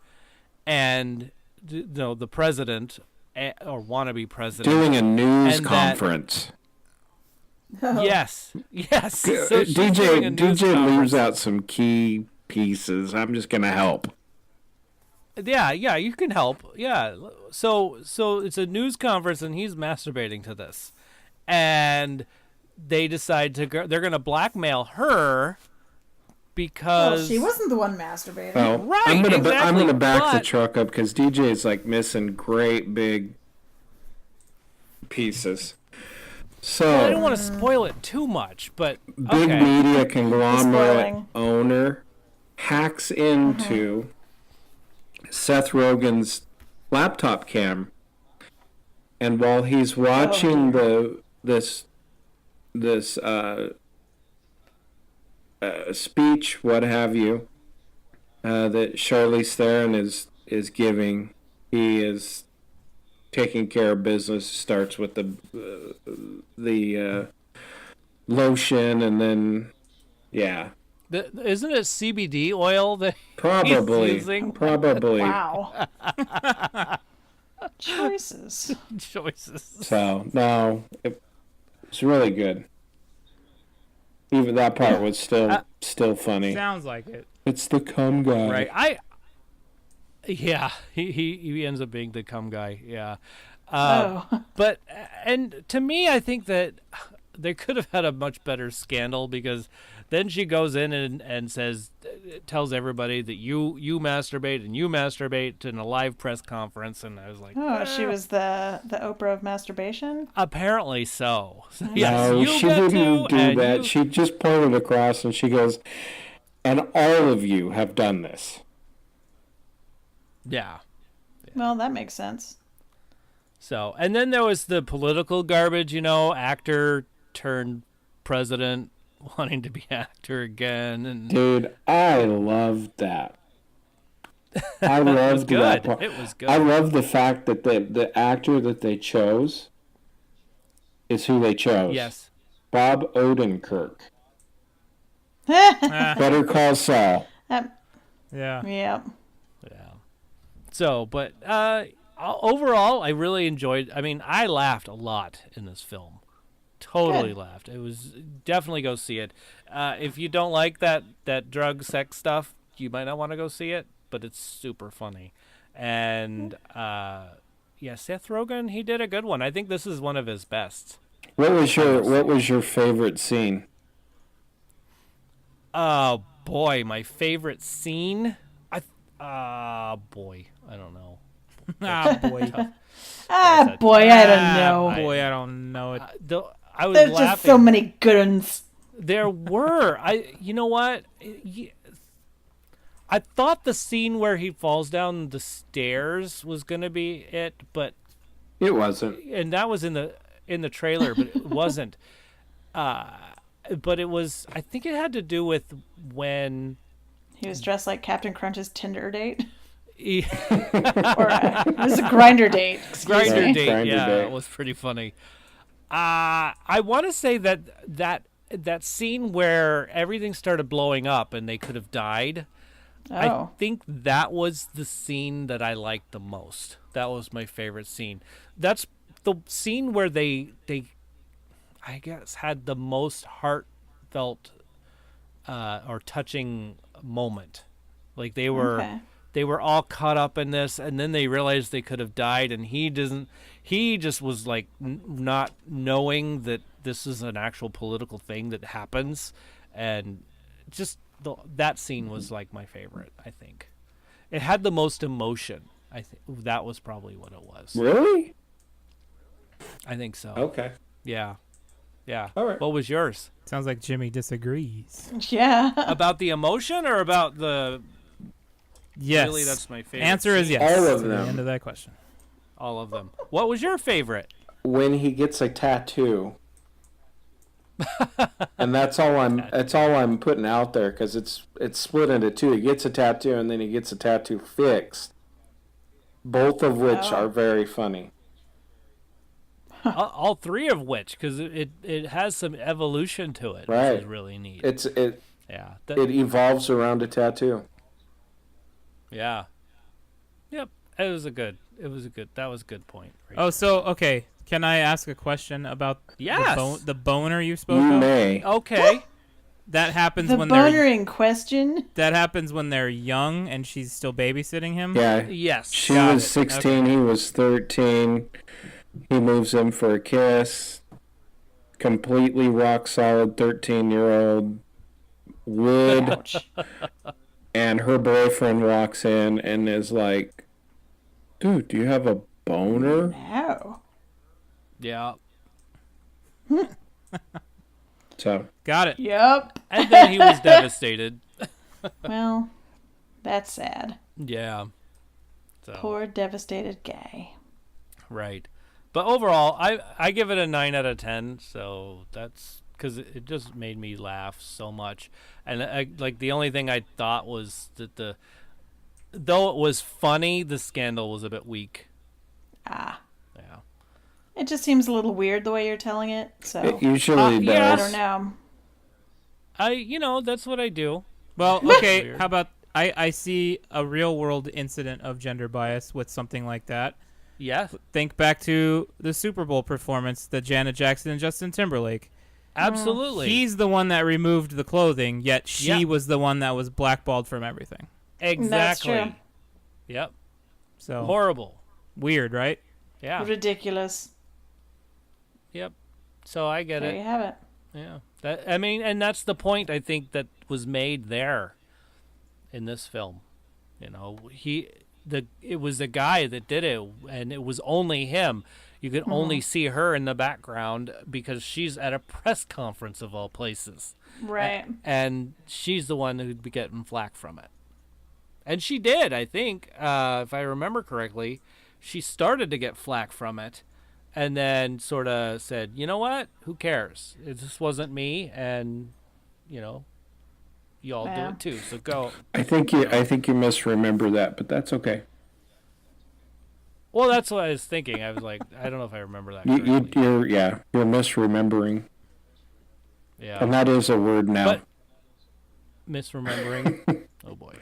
Speaker 2: and the president or wannabe president
Speaker 3: Doing a news
Speaker 2: and
Speaker 3: conference.
Speaker 2: Yes. So she's doing a
Speaker 3: DJ
Speaker 2: news conference.
Speaker 3: leaves out some key pieces. I'm just gonna help.
Speaker 2: Yeah, you can help. Yeah. So it's a news conference and he's masturbating to this. And they decide they're going to blackmail her because
Speaker 5: Well, she wasn't the one masturbating.
Speaker 3: Well,
Speaker 2: Right,
Speaker 3: I'm gonna
Speaker 2: exactly,
Speaker 3: back the
Speaker 2: but-
Speaker 3: truck up because DJ is like missing great big pieces. So
Speaker 2: I don't want to spoil it too much, but
Speaker 3: big
Speaker 2: okay.
Speaker 3: media conglomerate
Speaker 5: Spoiling.
Speaker 3: owner hacks into Seth Rogen's laptop cam, and while he's watching the this speech, what have you, that Charlize Theron is giving. He is taking care of business. Starts with the lotion, and then
Speaker 2: Isn't it CBD oil that
Speaker 3: probably
Speaker 2: he's using?
Speaker 3: probably.
Speaker 5: Wow. Choices.
Speaker 2: Choices.
Speaker 3: So no, it's really good. Even that part was still funny.
Speaker 4: Sounds like it.
Speaker 3: It's the cum guy.
Speaker 2: Right. He ends up being the cum guy. Yeah. But and to me, I think that they could have had a much better scandal, because then she goes in and tells everybody that you masturbate and you masturbate in a live press conference, and I was like,
Speaker 5: She was the Oprah of masturbation?
Speaker 2: apparently so.
Speaker 3: No,
Speaker 2: you
Speaker 3: she
Speaker 2: get
Speaker 3: didn't
Speaker 2: to,
Speaker 3: do
Speaker 2: and
Speaker 3: that. She just pointed across and she goes, and all of you have done this.
Speaker 2: Yeah.
Speaker 5: Well, that makes sense.
Speaker 2: So, and then there was the political garbage, actor turned president wanting to be actor again, and
Speaker 3: Dude, I loved that. I loved that part.
Speaker 2: It was good.
Speaker 3: I love the fact that the actor that they chose is who they chose.
Speaker 2: Yes.
Speaker 3: Bob Odenkirk. Better Call Saul.
Speaker 4: Yeah.
Speaker 5: Yep.
Speaker 2: Yeah. So, but overall, I really enjoyed. I mean, I laughed a lot in this film. Totally laughed. It was definitely go see it. If you don't like that drug sex stuff, you might not want to go see it. But it's super funny, and Seth Rogen, he did a good one. I think this is one of his best.
Speaker 3: What was your favorite scene?
Speaker 2: Oh boy, my favorite scene. I don't know.
Speaker 4: Boy.
Speaker 5: Boy, I don't know.
Speaker 4: Boy, I don't know it.
Speaker 2: I was
Speaker 5: There's
Speaker 2: laughing.
Speaker 5: just so many good ones.
Speaker 2: There were. You know what? I thought the scene where he falls down the stairs was gonna be it, but
Speaker 3: It wasn't.
Speaker 2: and that was in the trailer, but it wasn't. But it was. I think it had to do with when
Speaker 5: He was dressed like Captain Crunch's Tinder date.
Speaker 2: he,
Speaker 5: Or it was a grinder date. Excuse
Speaker 2: Grinder
Speaker 5: me.
Speaker 2: date.
Speaker 3: Grindr
Speaker 2: Yeah,
Speaker 3: date.
Speaker 2: it was pretty funny. I want to say that scene where everything started blowing up and they could have died. I
Speaker 5: Oh.
Speaker 2: think that was the scene that I liked the most. That was my favorite scene. That's the scene where they I guess had the most heartfelt or touching moment. Like they were
Speaker 5: Okay.
Speaker 2: they were all caught up in this, and then they realized they could have died, and he just was like not knowing that this is an actual political thing that happens, and just that scene was like my favorite. I think it had the most emotion. I think that was probably what it was.
Speaker 3: Really?
Speaker 2: I think so.
Speaker 3: Okay.
Speaker 2: Yeah.
Speaker 3: All right.
Speaker 2: What was yours?
Speaker 4: Sounds like Jimmy disagrees.
Speaker 5: Yeah.
Speaker 2: About the emotion or about the?
Speaker 4: Yes.
Speaker 2: Really, that's my favorite.
Speaker 4: Answer is
Speaker 2: scene.
Speaker 4: yes.
Speaker 3: All of
Speaker 4: to
Speaker 3: them.
Speaker 4: The end of that question.
Speaker 2: All of them. What was your favorite?
Speaker 3: When he gets a tattoo. And that's all I'm putting out there, because it's split into two. He gets a tattoo and then he gets a tattoo fixed. Both of which
Speaker 5: Oh.
Speaker 3: are very funny.
Speaker 2: All three of which, because it has some evolution to it,
Speaker 3: Right.
Speaker 2: which is really neat.
Speaker 3: It
Speaker 2: Yeah.
Speaker 3: evolves around a tattoo.
Speaker 2: Yeah. Yep. That was a good point. Right?
Speaker 4: Oh, so okay. Can I ask a question about
Speaker 2: Yes.
Speaker 4: the boner you spoke
Speaker 3: You
Speaker 4: of?
Speaker 3: may.
Speaker 2: Okay.
Speaker 4: That happens
Speaker 5: The
Speaker 4: when
Speaker 5: boner
Speaker 4: they're
Speaker 5: in question.
Speaker 4: young and she's still babysitting him.
Speaker 3: Yeah.
Speaker 2: Yes.
Speaker 3: She
Speaker 4: Got
Speaker 3: was
Speaker 4: it.
Speaker 3: 16, he was 13. He moves in for a kiss. Completely rock solid 13-year-old would.
Speaker 5: Ouch.
Speaker 3: And her boyfriend walks in and is like, "Dude, do you have a boner?"
Speaker 5: No.
Speaker 2: Yeah.
Speaker 3: So,
Speaker 4: Got it.
Speaker 5: Yep.
Speaker 2: And then he was devastated.
Speaker 5: Well, that's sad.
Speaker 2: Yeah. So
Speaker 5: Poor devastated guy.
Speaker 2: right. But overall, I give it a 9 out of 10. So that's because it just made me laugh so much. And like the only thing I thought was that though it was funny, the scandal was a bit weak.
Speaker 5: Ah.
Speaker 2: Yeah.
Speaker 5: It just seems a little weird the way you're telling it. So
Speaker 3: It usually does.
Speaker 2: yeah.
Speaker 5: I don't know.
Speaker 2: That's what I do.
Speaker 4: Well, okay. How about I see a real world incident of gender bias with something like that.
Speaker 2: Yeah.
Speaker 4: Think back to the Super Bowl performance that Janet Jackson and Justin Timberlake.
Speaker 2: Absolutely.
Speaker 4: He's the one that removed the clothing, yet she
Speaker 2: Yep.
Speaker 4: was the one that was blackballed from everything.
Speaker 2: Exactly.
Speaker 5: That's true.
Speaker 2: Yep.
Speaker 4: So
Speaker 2: Horrible.
Speaker 4: weird, right?
Speaker 2: Yeah.
Speaker 5: Ridiculous.
Speaker 2: Yep. So I get
Speaker 5: There
Speaker 2: it.
Speaker 5: you have it.
Speaker 2: Yeah. And that's the point I think that was made there in this film. You know, it was the guy that did it, and it was only him. You could only see her in the background because she's at a press conference of all places.
Speaker 5: Right.
Speaker 2: And she's the one who'd be getting flack from it. And she did, I think, if I remember correctly. She started to get flack from it and then sort of said, you know what? Who cares? This wasn't me, and, you know, you all do
Speaker 5: Yeah.
Speaker 2: it too, so go.
Speaker 3: I think you misremember that, but that's okay.
Speaker 2: Well, that's what I was thinking. I was like, I don't know if I remember that
Speaker 3: You're
Speaker 2: correctly.
Speaker 3: you're misremembering,
Speaker 2: Yeah.
Speaker 3: and that is a word now.
Speaker 2: But misremembering. Oh boy.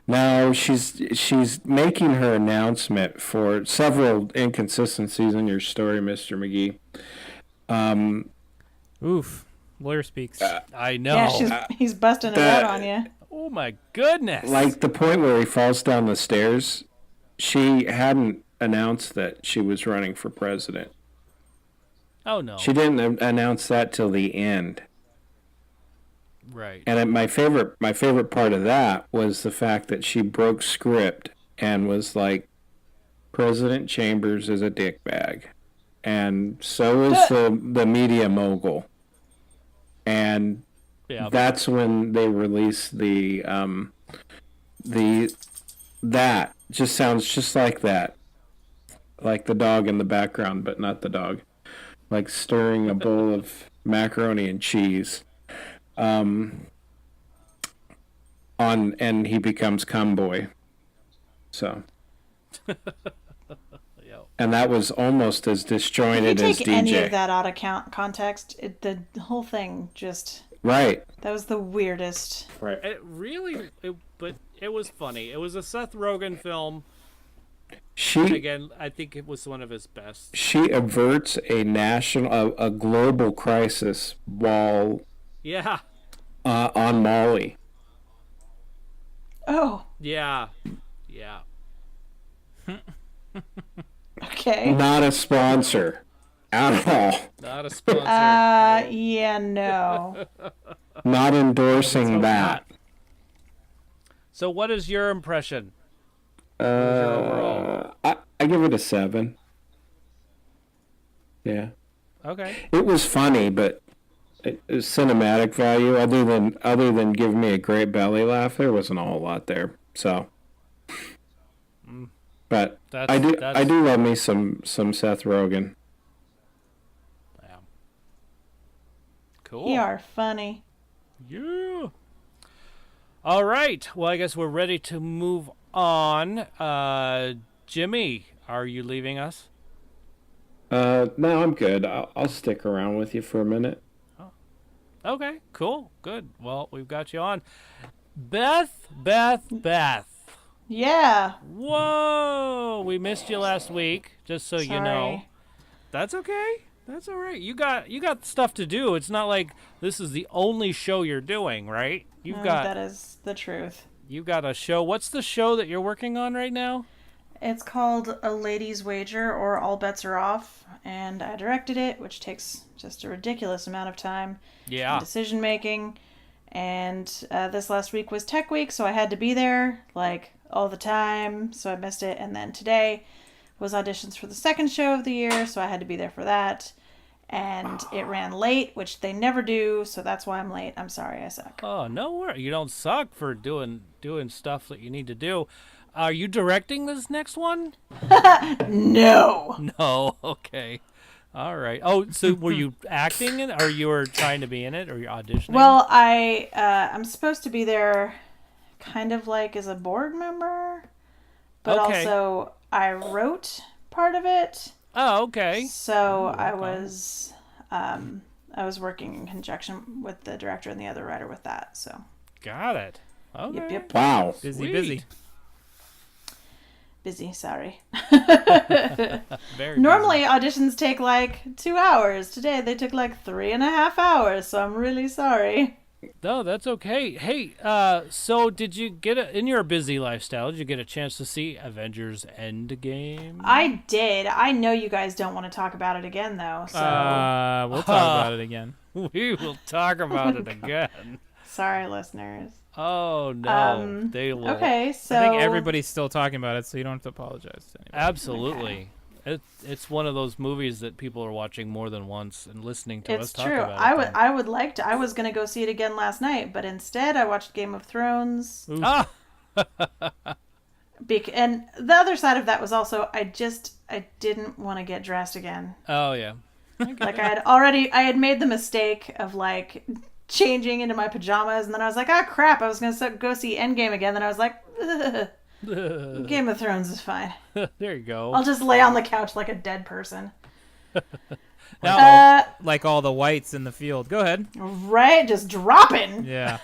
Speaker 3: Now she's making her announcement for several inconsistencies in your story, Mr. McGee.
Speaker 4: Oof. Lawyer speaks.
Speaker 2: I know.
Speaker 5: Yeah, he's busting it out on you.
Speaker 2: Oh my goodness.
Speaker 3: Like the point where he falls down the stairs, she hadn't announced that she was running for president.
Speaker 2: Oh no.
Speaker 3: She didn't announce that till the end.
Speaker 2: Right.
Speaker 3: And my favorite part of that was the fact that she broke script and was like, President Chambers is a dickbag, and so is the media mogul. And
Speaker 2: Yeah.
Speaker 3: that's when they released that just sounds just like that, like the dog in the background, but not the dog, like stirring a bowl of macaroni and cheese. And he becomes Cumboy. So. And that was almost as
Speaker 5: If you
Speaker 3: disjointed as
Speaker 5: take
Speaker 3: DJ.
Speaker 5: any of that out of context, the whole thing just...
Speaker 3: Right.
Speaker 5: That was the weirdest.
Speaker 3: Right.
Speaker 2: But it was funny. It was a Seth Rogen film.
Speaker 3: She
Speaker 2: Again, I think it was one of his best.
Speaker 3: she averts a global crisis while
Speaker 2: Yeah.
Speaker 3: on Molly.
Speaker 5: Oh,
Speaker 2: Yeah. Yeah.
Speaker 5: okay.
Speaker 3: Not a sponsor at all.
Speaker 2: Not a sponsor.
Speaker 5: Yeah, no.
Speaker 3: Not endorsing that.
Speaker 2: So what is your impression? What was your overall?
Speaker 3: I give it a 7. Yeah.
Speaker 2: Okay.
Speaker 3: It was funny, but cinematic value, other than giving me a great belly laugh, there wasn't a whole lot there. So, but I do love me some Seth Rogen.
Speaker 2: Yeah. Cool.
Speaker 5: You are funny.
Speaker 2: Yeah. All right. Well, I guess we're ready to move on. Jimmy, are you leaving us?
Speaker 3: No, I'm good. I'll stick around with you for a minute.
Speaker 2: Okay, cool, good. Well, we've got you on. Beth.
Speaker 5: Yeah.
Speaker 2: Whoa, we missed you last week, just so you know.
Speaker 5: Sorry.
Speaker 2: That's okay. That's all right. You got stuff to do. It's not like this is the only show you're doing, right?
Speaker 5: That is the truth.
Speaker 2: You've got a show. What's the show that you're working on right now?
Speaker 5: It's called A Lady's Wager, or All Bets Are Off, and I directed it, which takes just a ridiculous amount of time.
Speaker 2: Yeah.
Speaker 5: Decision making. And this last week was Tech Week, so I had to be there like all the time, so I missed it. And then today was auditions for the second show of the year, so I had to be there for that. And it ran late, which they never do, so that's why I'm late. I'm sorry, I suck.
Speaker 2: Oh, no worries. You don't suck for doing stuff that you need to do. Are you directing this next one?
Speaker 5: No.
Speaker 2: No. Okay. All right. Oh, so were you acting in it, or you were trying to be in it, or you auditioning?
Speaker 5: Well, I'm supposed to be there kind of like as a board member, but
Speaker 2: Okay.
Speaker 5: also I wrote part of it.
Speaker 2: Oh, okay.
Speaker 5: So I was working in conjunction with the director and the other writer with that. So
Speaker 2: Got it. Okay.
Speaker 5: yep.
Speaker 3: Wow.
Speaker 4: Busy.
Speaker 5: Busy, sorry.
Speaker 2: Very
Speaker 5: Normally auditions take like 2 hours. Today they took like 3.5 hours, so I'm really sorry.
Speaker 2: No, that's okay. Hey, so did you in your busy lifestyle, did you get a chance to see Avengers Endgame?
Speaker 5: I did. I know you guys don't want to talk about it again though, so
Speaker 4: We'll talk about it again.
Speaker 2: We will talk about it again.
Speaker 5: sorry listeners.
Speaker 2: Oh, no. They will.
Speaker 5: Okay, so
Speaker 4: I think everybody's still talking about it, so you don't have to apologize to anybody.
Speaker 2: Absolutely. It's one of those movies that people are watching more than once and listening to us
Speaker 5: It's
Speaker 2: talk
Speaker 5: true.
Speaker 2: about it.
Speaker 5: I would like to. I was going to go see it again last night, but instead I watched Game of Thrones.
Speaker 2: Ah!
Speaker 5: And the other side of that was also I didn't want to get dressed again.
Speaker 2: Oh, yeah.
Speaker 5: Like I had made the mistake of like changing into my pajamas, and then I was like, oh crap, I was going to go see Endgame again. Then I was like, ugh, Game of Thrones is fine.
Speaker 2: There you go.
Speaker 5: I'll just lay on the couch like a dead person.
Speaker 4: Like all the whites in the field. Go ahead.
Speaker 5: Right, just dropping.
Speaker 4: Yeah.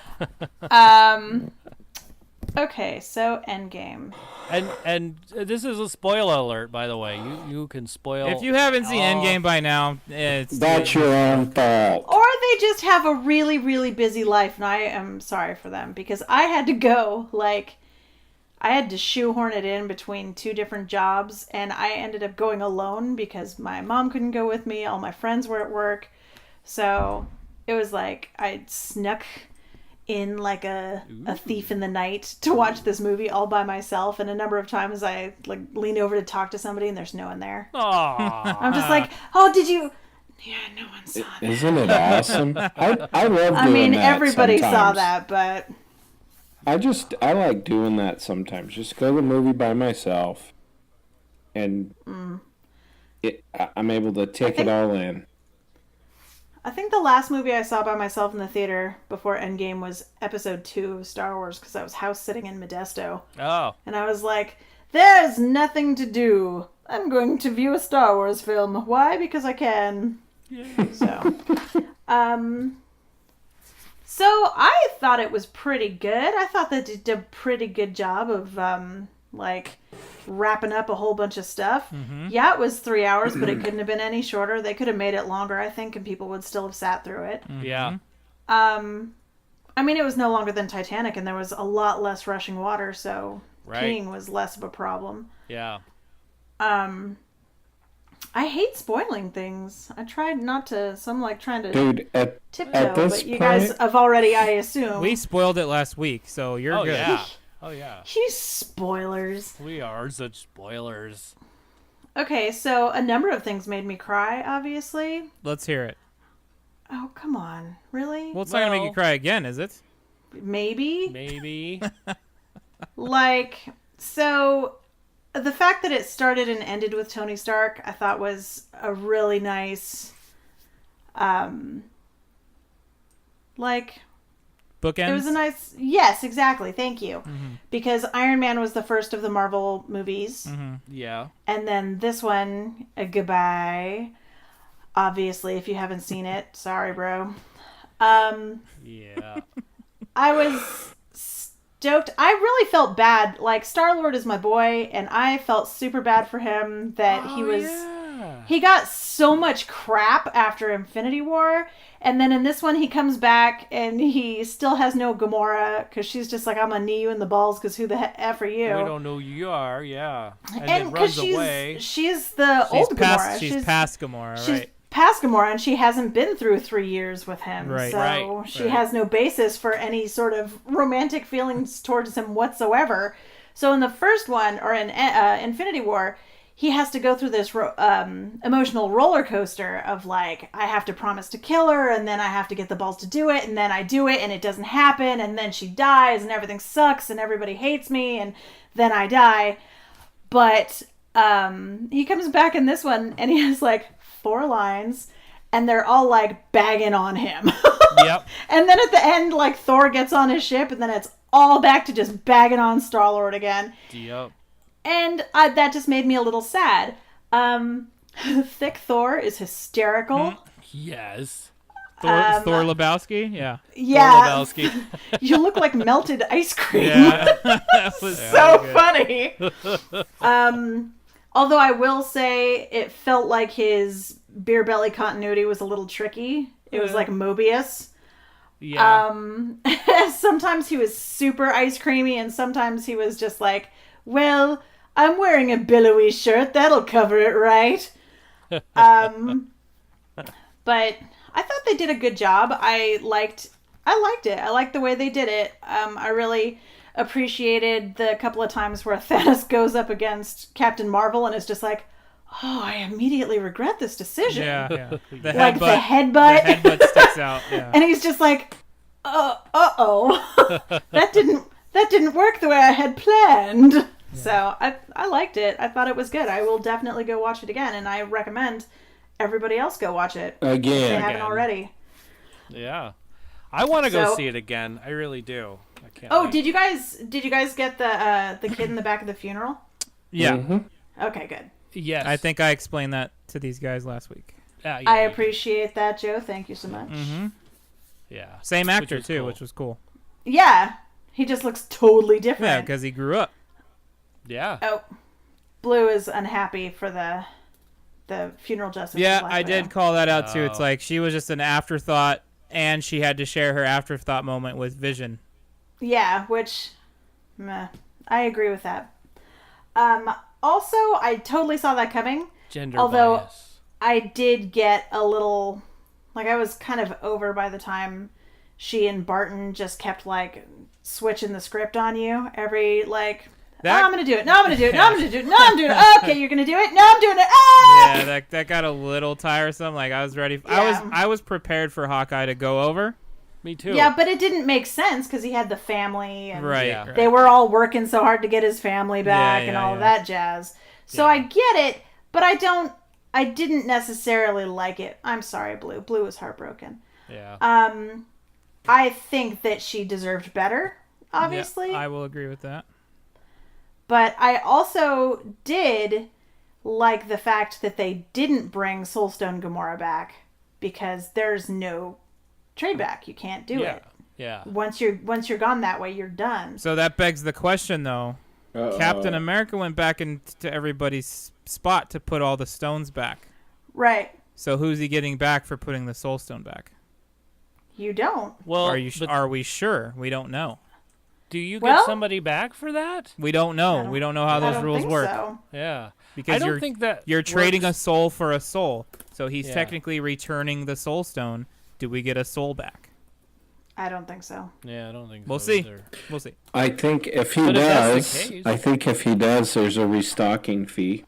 Speaker 5: Okay, so Endgame.
Speaker 2: And this is a spoiler alert, by the way. You can spoil.
Speaker 4: If you haven't seen Endgame by now,
Speaker 3: That's your own fault.
Speaker 5: Or they just have a really, really busy life, and I am sorry for them because I had to go, I had to shoehorn it in between 2 different jobs, and I ended up going alone because my mom couldn't go with me. All my friends were at work. So it was like I snuck in like a thief in the night to watch this movie all by myself, and a number of times I like lean over to talk to somebody and there's no one there.
Speaker 2: Aww.
Speaker 5: I'm just like, oh, did you? Yeah, no one saw that.
Speaker 3: Isn't it awesome? I love doing
Speaker 5: I mean,
Speaker 3: that
Speaker 5: everybody saw
Speaker 3: sometimes.
Speaker 5: that, but
Speaker 3: I like doing that sometimes. Just go to the movie by myself, and I'm able to take it all in.
Speaker 5: I think the last movie I saw by myself in the theater before Endgame was Episode 2 of Star Wars because I was house sitting in Modesto.
Speaker 2: Oh.
Speaker 5: And I was like, there's nothing to do. I'm going to view a Star Wars film. Why? Because I can. So I thought it was pretty good. I thought they did a pretty good job of wrapping up a whole bunch of stuff.
Speaker 4: Mm-hmm.
Speaker 5: Yeah, it was 3 hours, but it couldn't have been any shorter. They could have made it longer, I think, and people would still have sat through it.
Speaker 4: Mm-hmm.
Speaker 2: Yeah.
Speaker 5: I mean, it was no longer than Titanic, and there was a lot less rushing water, so peeing was less of a problem.
Speaker 2: Yeah.
Speaker 5: I hate spoiling things. I tried not to, so I'm like trying to
Speaker 3: Dude, at
Speaker 5: tiptoe,
Speaker 3: this
Speaker 5: but you guys have already, I assume.
Speaker 4: We spoiled it last week, so you're good.
Speaker 2: Yeah. Oh, yeah.
Speaker 5: You spoilers.
Speaker 2: We are such spoilers.
Speaker 5: Okay, so a number of things made me cry, obviously.
Speaker 4: Let's hear it.
Speaker 5: Oh, come on. Really?
Speaker 4: Well, it's not going to make you cry again, is it?
Speaker 5: Maybe.
Speaker 2: Maybe.
Speaker 5: So the fact that it started and ended with Tony Stark, I thought was a really nice,
Speaker 4: Bookends?
Speaker 5: it was a nice, yes, exactly, thank you.
Speaker 4: Mm-hmm.
Speaker 5: Because Iron Man was the first of the Marvel movies,
Speaker 4: Mm-hmm.
Speaker 2: Yeah.
Speaker 5: and then this one, goodbye. Obviously, if you haven't seen it, sorry, bro.
Speaker 2: Yeah.
Speaker 5: I was stoked. I really felt bad. Like, Star-Lord is my boy, and I felt super bad for him that he got so much crap after Infinity War, and then in this one he comes back and he still has no Gamora because she's just like, I'm gonna knee you in the balls because who the F are you?
Speaker 2: We don't know who you are, yeah. And
Speaker 5: And
Speaker 2: it runs
Speaker 5: because
Speaker 2: away.
Speaker 5: she's the old Gamora.
Speaker 4: She's past Gamora,
Speaker 5: She's
Speaker 4: right?
Speaker 5: past Gamora, and she hasn't been through 3 years with him.
Speaker 4: Right.
Speaker 5: So
Speaker 2: Right.
Speaker 5: she has no basis for any sort of romantic feelings towards him whatsoever. So in the first one, or in Infinity War, he has to go through this emotional roller coaster of like, I have to promise to kill her, and then I have to get the balls to do it, and then I do it and it doesn't happen, and then she dies and everything sucks and everybody hates me, and then I die. But he comes back in this one and he has like 4 lines and they're all like bagging on him.
Speaker 2: Yep.
Speaker 5: And then at the end, like Thor gets on his ship and then it's all back to just bagging on Star-Lord again.
Speaker 2: Yep.
Speaker 5: And that just made me a little sad. Thick Thor is hysterical.
Speaker 2: Yes.
Speaker 4: Thor Lebowski? Yeah.
Speaker 5: Yeah.
Speaker 2: Thor Lebowski.
Speaker 5: You look like melted ice cream.
Speaker 4: Yeah. That was
Speaker 5: So
Speaker 4: good.
Speaker 5: funny. Although I will say it felt like his beer belly continuity was a little tricky. It was like Mobius.
Speaker 2: Yeah.
Speaker 5: Sometimes he was super ice creamy and sometimes he was just like, well, I'm wearing a billowy shirt. That'll cover it, right? But I thought they did a good job. I liked it. I liked the way they did it. I really appreciated the couple of times where Thanos goes up against Captain Marvel and is just like, oh, I immediately regret this decision.
Speaker 4: Yeah. The
Speaker 5: Like
Speaker 4: headbutt.
Speaker 5: the headbutt.
Speaker 4: The headbutt sticks out. Yeah.
Speaker 5: And he's just like, uh-oh. that didn't work the way I had planned. Yeah. So I liked it. I thought it was good. I will definitely go watch it again, and I recommend everybody else go watch it. If they haven't already.
Speaker 2: Yeah. I want to go see it again. I really do. I can't.
Speaker 5: Oh, did you guys get the kid in the back of the funeral?
Speaker 4: Yeah.
Speaker 3: Mm-hmm.
Speaker 5: Okay, good.
Speaker 2: Yes.
Speaker 4: I think I explained that to these guys last week.
Speaker 2: Yeah,
Speaker 5: I appreciate that, Joe. Thank you so much.
Speaker 4: Mm-hmm.
Speaker 2: Yeah.
Speaker 4: Same actor, too,
Speaker 2: cool.
Speaker 4: which was cool.
Speaker 5: Yeah. He just looks totally different.
Speaker 4: Yeah, because he grew up.
Speaker 2: Yeah.
Speaker 5: Oh. Blue is unhappy for the funeral justice.
Speaker 4: Yeah, I did call that out, too. It's like she was just an afterthought, and she had to share her afterthought moment with Vision.
Speaker 5: Yeah, which, meh, I agree with that. Also, I totally saw that coming.
Speaker 2: Gender
Speaker 5: although
Speaker 2: bias.
Speaker 5: I did get a little, like, I was kind of over by the time she and Barton just kept, like, switching the script on you every, like, I'm going to do it. No, I'm going to do it. No, I'm going to do it. No, I'm doing it. Okay, you're going to do it. No, I'm doing it. Ah!
Speaker 4: Yeah, that got a little tiresome. Like, I was ready.
Speaker 5: Yeah.
Speaker 4: I was prepared for Hawkeye to go over.
Speaker 2: Me too.
Speaker 5: Yeah, but it didn't make sense because he had the family. And
Speaker 4: Right.
Speaker 5: they were all working so hard to get his family back and all of that jazz. So I get it, but I didn't necessarily like it. I'm sorry, Blue. Blue was heartbroken.
Speaker 2: Yeah.
Speaker 5: I think that she deserved better, obviously.
Speaker 4: Yeah, I will agree with that.
Speaker 5: But I also did like the fact that they didn't bring Soulstone Gamora back because there's no trade back. You can't do it.
Speaker 2: Yeah.
Speaker 5: Once you're gone that way, you're done.
Speaker 4: So that begs the question, though. Captain America went back into everybody's spot to put all the stones back.
Speaker 5: Right.
Speaker 4: So who's he getting back for putting the Soul Stone back?
Speaker 5: You don't.
Speaker 2: Well,
Speaker 4: are we sure? We don't know.
Speaker 2: Do you get somebody back for that?
Speaker 4: We don't know. We don't know how those rules work.
Speaker 5: So.
Speaker 2: Yeah.
Speaker 4: Because
Speaker 2: I don't think that
Speaker 4: you're trading a soul for a soul. So he's
Speaker 2: Yeah.
Speaker 4: technically returning the Soul Stone. Do we get a soul back?
Speaker 5: I don't think so.
Speaker 2: Yeah, I don't think
Speaker 4: We'll
Speaker 2: so
Speaker 4: see.
Speaker 2: either.
Speaker 4: We'll see.
Speaker 3: I think if he
Speaker 2: But if that's
Speaker 3: does,
Speaker 2: the case-
Speaker 3: there's a restocking fee.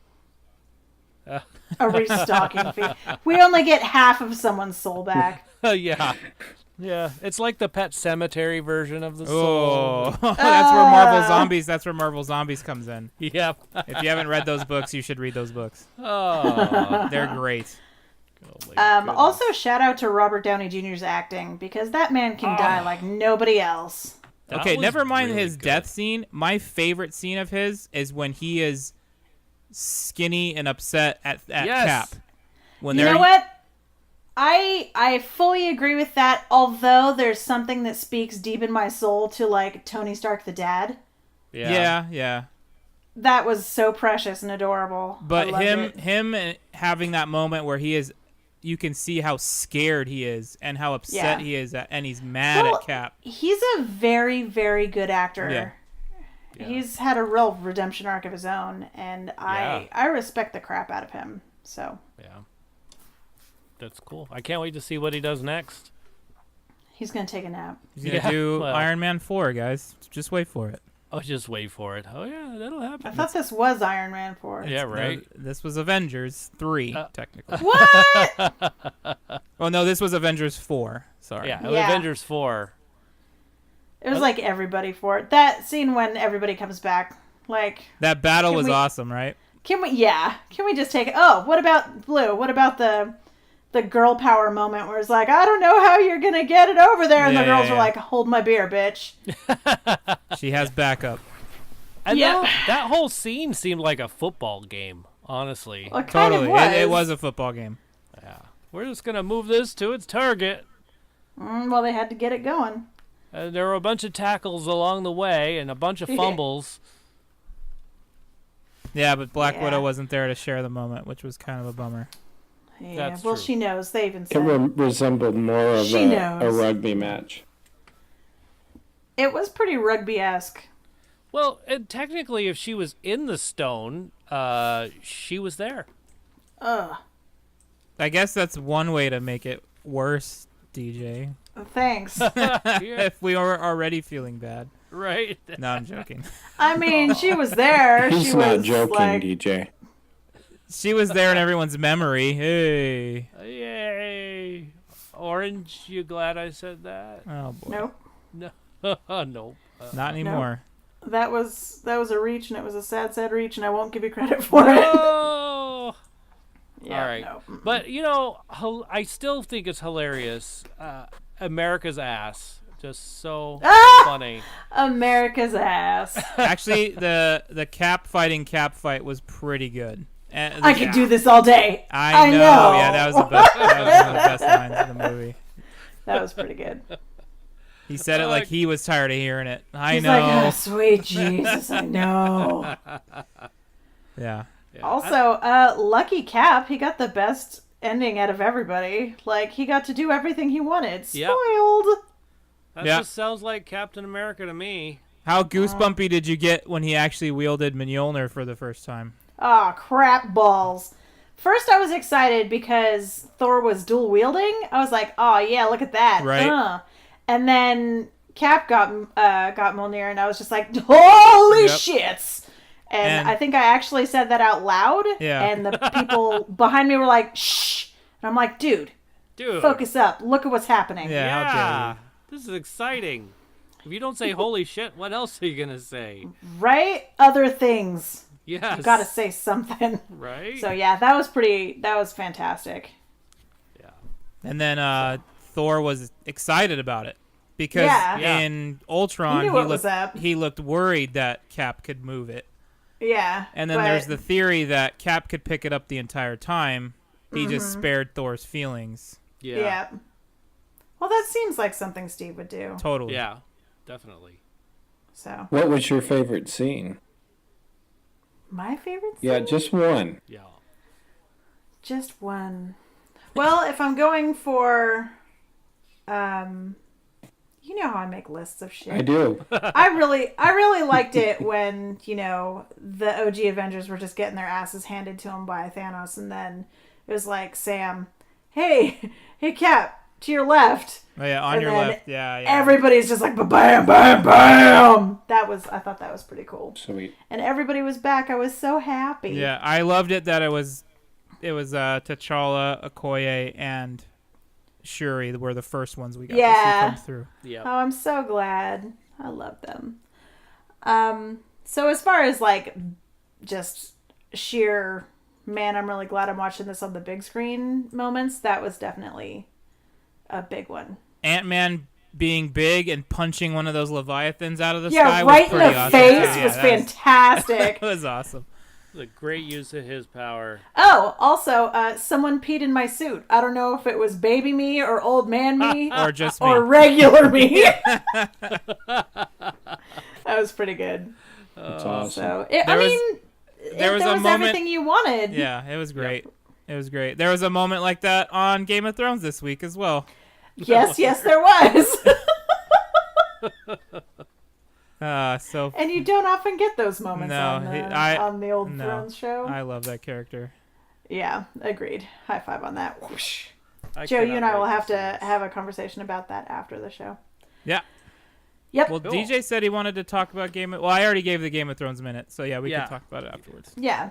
Speaker 5: A restocking fee. We only get half of someone's soul back.
Speaker 2: Yeah. Yeah, it's like the Pet Cemetery version of the soul.
Speaker 4: Oh, that's where Marvel Zombies comes in.
Speaker 2: Yep.
Speaker 4: If you haven't read those books, you should read those books.
Speaker 2: Oh.
Speaker 4: They're great.
Speaker 5: Also, shout out to Robert Downey Jr.'s acting because that man can die like nobody else.
Speaker 2: That
Speaker 4: Okay,
Speaker 2: was
Speaker 4: never mind
Speaker 2: really
Speaker 4: his
Speaker 2: good.
Speaker 4: death scene. My favorite scene of his is when he is skinny and upset at
Speaker 2: Yes.
Speaker 4: Cap. When
Speaker 5: You know what? I fully agree with that, although there's something that speaks deep in my soul to, like, Tony Stark the dad.
Speaker 4: Yeah.
Speaker 5: That was so precious and adorable.
Speaker 4: But
Speaker 5: I loved
Speaker 4: him
Speaker 5: it.
Speaker 4: having that moment where he is, you can see how scared he is and how upset he is and he's mad at Cap.
Speaker 5: He's a very, very good actor.
Speaker 2: Yeah.
Speaker 5: He's had a real redemption arc of his own, and I respect the crap out of him. So
Speaker 2: Yeah. That's cool. I can't wait to see what he does next.
Speaker 5: he's gonna take a nap.
Speaker 4: He's going to do Iron Man 4, guys. Just wait for it.
Speaker 2: Oh, just wait for it. Oh yeah, that'll
Speaker 5: I
Speaker 2: happen.
Speaker 5: thought this was Iron Man 4.
Speaker 2: Yeah, right.
Speaker 4: This was Avengers 3, technically.
Speaker 5: What?
Speaker 4: Oh, no, this was Avengers 4. Sorry.
Speaker 2: Yeah,
Speaker 5: Yeah.
Speaker 2: Avengers 4.
Speaker 5: It was like everybody for it. That scene when everybody comes back, like,
Speaker 4: That battle
Speaker 5: Can
Speaker 4: was
Speaker 5: we-
Speaker 4: awesome, right?
Speaker 5: can we just take it? Oh, what about Blue? What about the girl power moment where it's like, I don't know how you're gonna get it over there, and the
Speaker 4: Yeah,
Speaker 5: girls
Speaker 4: yeah,
Speaker 5: are
Speaker 4: yeah.
Speaker 5: like, hold my beer, bitch.
Speaker 4: She has backup.
Speaker 2: And
Speaker 5: Yeah.
Speaker 2: that whole scene seemed like a football game, honestly.
Speaker 5: Well, it kind
Speaker 4: Totally.
Speaker 5: of was.
Speaker 4: It was a football game.
Speaker 2: Yeah. We're just going to move this to its target.
Speaker 5: Well, they had to get it going.
Speaker 2: There were a bunch of tackles along the way and a bunch of fumbles.
Speaker 4: Yeah, but Black
Speaker 5: Yeah.
Speaker 4: Widow wasn't there to share the moment, which was kind of a bummer.
Speaker 5: Yeah,
Speaker 2: That's
Speaker 5: well,
Speaker 2: true.
Speaker 5: she knows. They even
Speaker 3: It
Speaker 5: said
Speaker 3: resembled more of
Speaker 5: She
Speaker 3: a
Speaker 5: knows.
Speaker 3: rugby match.
Speaker 5: it was pretty rugby-esque.
Speaker 2: Well, and technically, if she was in the stone, she was there.
Speaker 5: Ugh.
Speaker 4: I guess that's one way to make it worse, DJ.
Speaker 5: Thanks.
Speaker 2: Yeah,
Speaker 4: If we are already feeling bad.
Speaker 2: right?
Speaker 4: No, I'm joking.
Speaker 5: I mean, she was there.
Speaker 3: He's
Speaker 5: she
Speaker 3: not
Speaker 5: was
Speaker 3: joking,
Speaker 5: like,
Speaker 3: DJ.
Speaker 4: She was there in everyone's memory. Hey.
Speaker 2: Yay. Orange, you glad I said that?
Speaker 4: Oh, boy.
Speaker 5: nope.
Speaker 2: No.
Speaker 4: Not anymore.
Speaker 5: That was a reach, and it was a sad reach, and I won't give you credit for it.
Speaker 2: Oh!
Speaker 5: Yeah,
Speaker 2: All right.
Speaker 5: no.
Speaker 2: But, I still think it's hilarious. America's ass. Just so funny.
Speaker 5: America's ass.
Speaker 4: Actually, the Cap fight was pretty good.
Speaker 5: I could do this all day.
Speaker 4: I know.
Speaker 5: know.
Speaker 4: Yeah, that was the best. That was one of the best lines in the movie.
Speaker 5: That was pretty good.
Speaker 4: He said it like he was tired of hearing it. I
Speaker 5: He's
Speaker 4: know.
Speaker 5: like, oh, sweet Jesus, I know.
Speaker 4: Yeah.
Speaker 5: Also, Lucky Cap, he got the best ending out of everybody. Like, he got to do everything he wanted.
Speaker 2: Yep.
Speaker 5: Spoiled.
Speaker 2: That
Speaker 4: Yeah.
Speaker 2: just sounds like Captain America to me.
Speaker 4: How goosebumpy did you get when he actually wielded Mjolnir for the first time?
Speaker 5: Oh, crap balls. First, I was excited because Thor was dual wielding. I was like, oh, yeah, look at that.
Speaker 4: Right.
Speaker 5: And then Cap got Mjolnir, and I was just like, holy
Speaker 4: Yep.
Speaker 5: shits. And
Speaker 4: And-
Speaker 5: I think I actually said that out loud.
Speaker 4: Yeah.
Speaker 5: And the people behind me were like, shh. And I'm like, dude, focus up. Look at what's happening.
Speaker 4: Yeah, how dare
Speaker 2: Yeah.
Speaker 4: you.
Speaker 2: This is exciting. If you don't say holy shit, what else are you going to say?
Speaker 5: Right? Other things.
Speaker 2: Yes.
Speaker 5: You gotta say something.
Speaker 2: Right?
Speaker 5: So yeah, that was fantastic.
Speaker 2: Yeah.
Speaker 4: And then Thor was excited about it because
Speaker 5: Yeah.
Speaker 4: in Ultron
Speaker 5: He knew what was up.
Speaker 4: he looked worried that Cap could move it.
Speaker 5: Yeah.
Speaker 4: And then there's the theory that Cap could pick it up the entire time. He just spared Thor's feelings.
Speaker 2: Yeah.
Speaker 5: Yeah. Well, that seems like something Steve would do.
Speaker 4: Totally.
Speaker 2: Yeah. Definitely.
Speaker 5: So
Speaker 3: What was your favorite scene?
Speaker 5: my favorite scene?
Speaker 3: Yeah, just one.
Speaker 2: Yeah.
Speaker 5: Just one. Well, if I'm going for you know how I make lists of shit.
Speaker 3: I do.
Speaker 5: I really liked it when, the OG Avengers were just getting their asses handed to them by Thanos, and then it was like, Sam, hey Cap, to your left.
Speaker 4: Oh, yeah, on
Speaker 5: And
Speaker 4: your
Speaker 5: then
Speaker 4: left. Yeah.
Speaker 5: Everybody's just like, bam, bam, bam. I thought that was pretty cool.
Speaker 3: Sweet.
Speaker 5: And everybody was back. I was so happy.
Speaker 4: Yeah, I loved it that it was T'Challa, Okoye, and Shuri were the first ones we got to see come through.
Speaker 2: Yeah.
Speaker 5: Oh, I'm so glad. I love them. So as far as like just sheer, man, I'm really glad I'm watching this on the big screen moments, that was definitely a big one.
Speaker 4: Ant-Man being big and punching one of those Leviathans out of the
Speaker 5: Yeah,
Speaker 4: sky
Speaker 5: right
Speaker 4: was
Speaker 5: in
Speaker 4: pretty
Speaker 5: the
Speaker 4: awesome.
Speaker 5: face
Speaker 4: Yeah,
Speaker 5: was
Speaker 4: that
Speaker 5: fantastic.
Speaker 4: That was awesome.
Speaker 2: It was a great use of his power.
Speaker 5: Oh, also, someone peed in my suit. I don't know if it was baby me or old man me
Speaker 4: Or just me.
Speaker 5: or regular me. That was pretty good.
Speaker 3: That's awesome.
Speaker 5: So,
Speaker 4: There was a moment-
Speaker 5: everything you wanted.
Speaker 4: Yeah, it was great. It was great. There was a moment like that on Game of Thrones this week as well.
Speaker 5: Yes, there was.
Speaker 4: So
Speaker 5: And you don't often get those moments
Speaker 4: No,
Speaker 5: on the old
Speaker 4: no.
Speaker 5: Thrones show.
Speaker 4: I love that character.
Speaker 5: Yeah, agreed. High five on that. Whoosh.
Speaker 2: I
Speaker 5: Joe, you
Speaker 2: cannot
Speaker 5: and I will
Speaker 2: wait
Speaker 5: have
Speaker 2: see
Speaker 5: to
Speaker 2: this.
Speaker 5: have a conversation about that after the show.
Speaker 4: Yeah.
Speaker 5: Yep.
Speaker 4: Well,
Speaker 2: Cool.
Speaker 4: DJ said he wanted to talk about Well, I already gave the Game of Thrones minute, so yeah, we
Speaker 2: Yeah.
Speaker 4: can talk about it afterwards.
Speaker 5: Yeah.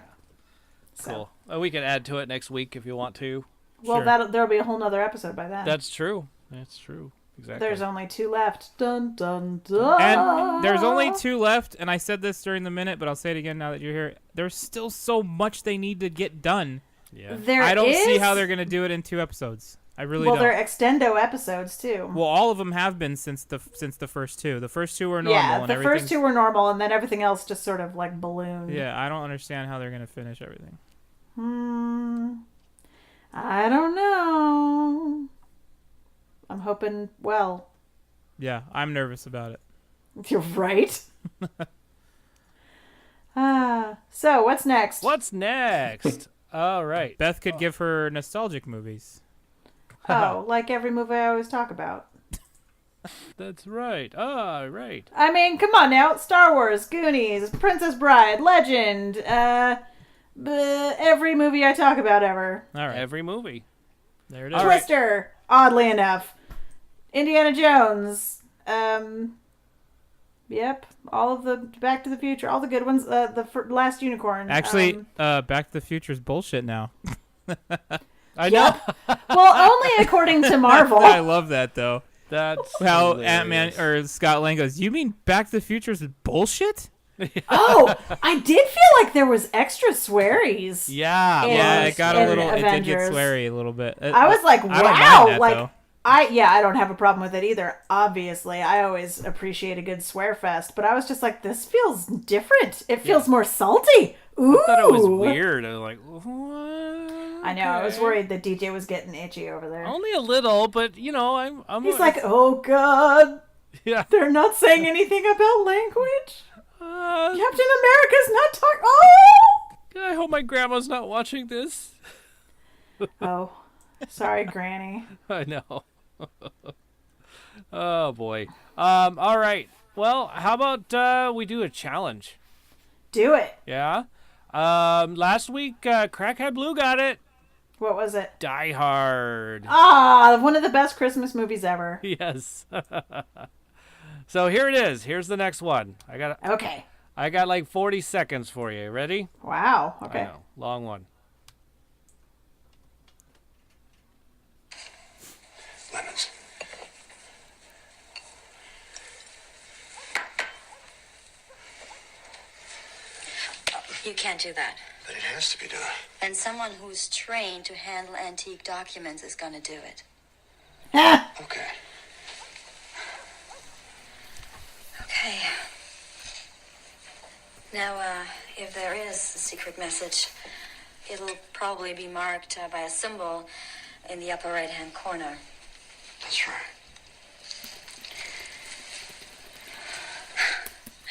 Speaker 2: Cool. We can add to it next week if you want to.
Speaker 5: Well,
Speaker 4: Sure.
Speaker 5: there'll be a whole nother episode by then.
Speaker 2: That's true. That's true. Exactly.
Speaker 5: There's only 2 left. Dun dun dun.
Speaker 4: And there's only 2 left, and I said this during the minute, but I'll say it again now that you're here. There's still so much they need to get done.
Speaker 2: Yeah.
Speaker 4: I don't see how they're going to do it in 2 episodes. I really
Speaker 5: Well,
Speaker 4: don't.
Speaker 5: they're extendo episodes too.
Speaker 4: Well, all of them have been since the first 2. The first 2 were normal.
Speaker 5: Yeah,
Speaker 4: and
Speaker 5: the first 2 were normal, and then everything else just sort of like ballooned.
Speaker 4: Yeah, I don't understand how they're going to finish everything.
Speaker 5: I don't know. I'm hoping. Well,
Speaker 4: Yeah, I'm nervous about it.
Speaker 5: you're right. So what's next?
Speaker 2: What's next? All right.
Speaker 4: Beth could give her nostalgic movies.
Speaker 5: Oh, like every movie I always talk about.
Speaker 2: That's right. All right.
Speaker 5: I mean, come on now. Star Wars, Goonies, Princess Bride, Legend, every movie I talk about ever.
Speaker 4: All right.
Speaker 2: Every movie.
Speaker 4: There it is.
Speaker 2: All right.
Speaker 5: Twister, oddly enough. Indiana Jones. Yep. All of the Back to the Future, all the good ones. Last Unicorn.
Speaker 4: Actually, Back to the Future is bullshit now.
Speaker 2: I know.
Speaker 5: Well, only according to Marvel.
Speaker 4: I love that, though.
Speaker 2: That's
Speaker 4: How
Speaker 2: hilarious.
Speaker 4: Ant-Man or Scott Lang goes, you mean Back to the Future is bullshit?
Speaker 5: Oh, I did feel like there was extra swearies.
Speaker 2: Yeah.
Speaker 5: Yeah,
Speaker 4: Yeah, it got
Speaker 5: in
Speaker 4: a little. It did get
Speaker 5: Avengers.
Speaker 4: sweary a little bit.
Speaker 5: I was like,
Speaker 4: I don't mind
Speaker 5: wow,
Speaker 4: that,
Speaker 5: like
Speaker 4: though.
Speaker 5: I don't have a problem with it either. Obviously, I always appreciate a good swear fest, but I was just like, this feels different. It feels more salty. Ooh,
Speaker 2: I thought it was weird. I was like, what?
Speaker 5: I know. I was
Speaker 2: Okay.
Speaker 5: worried that DJ was getting itchy over there.
Speaker 2: Only a little, but you know, I'm.
Speaker 5: He's like, oh god,
Speaker 2: yeah.
Speaker 5: they're not saying anything about language.
Speaker 2: Uh,
Speaker 5: Captain America's not talking. Oh.
Speaker 2: I hope my grandma's not watching this.
Speaker 5: Oh, sorry, Granny.
Speaker 2: I know. Oh boy. All right. Well, how about we do a challenge?
Speaker 5: Do it.
Speaker 2: Yeah. Last week, Crackhead Blue got it.
Speaker 5: What was it?
Speaker 2: Die Hard.
Speaker 5: Ah, one of the best Christmas movies ever.
Speaker 2: Yes. So here it is. Here's the next one.
Speaker 5: Okay.
Speaker 2: I got like 40 seconds for you. Ready?
Speaker 5: Wow.
Speaker 2: I
Speaker 5: Okay.
Speaker 2: know. Long one.
Speaker 6: Lemons.
Speaker 7: You can't do that.
Speaker 6: But it has to be done.
Speaker 7: And someone who's trained to handle antique documents is going to do it.
Speaker 5: Ah,
Speaker 6: Okay.
Speaker 7: Okay. Now, if there is a secret message, it'll probably be marked by a symbol in the upper right-hand corner.
Speaker 6: That's right.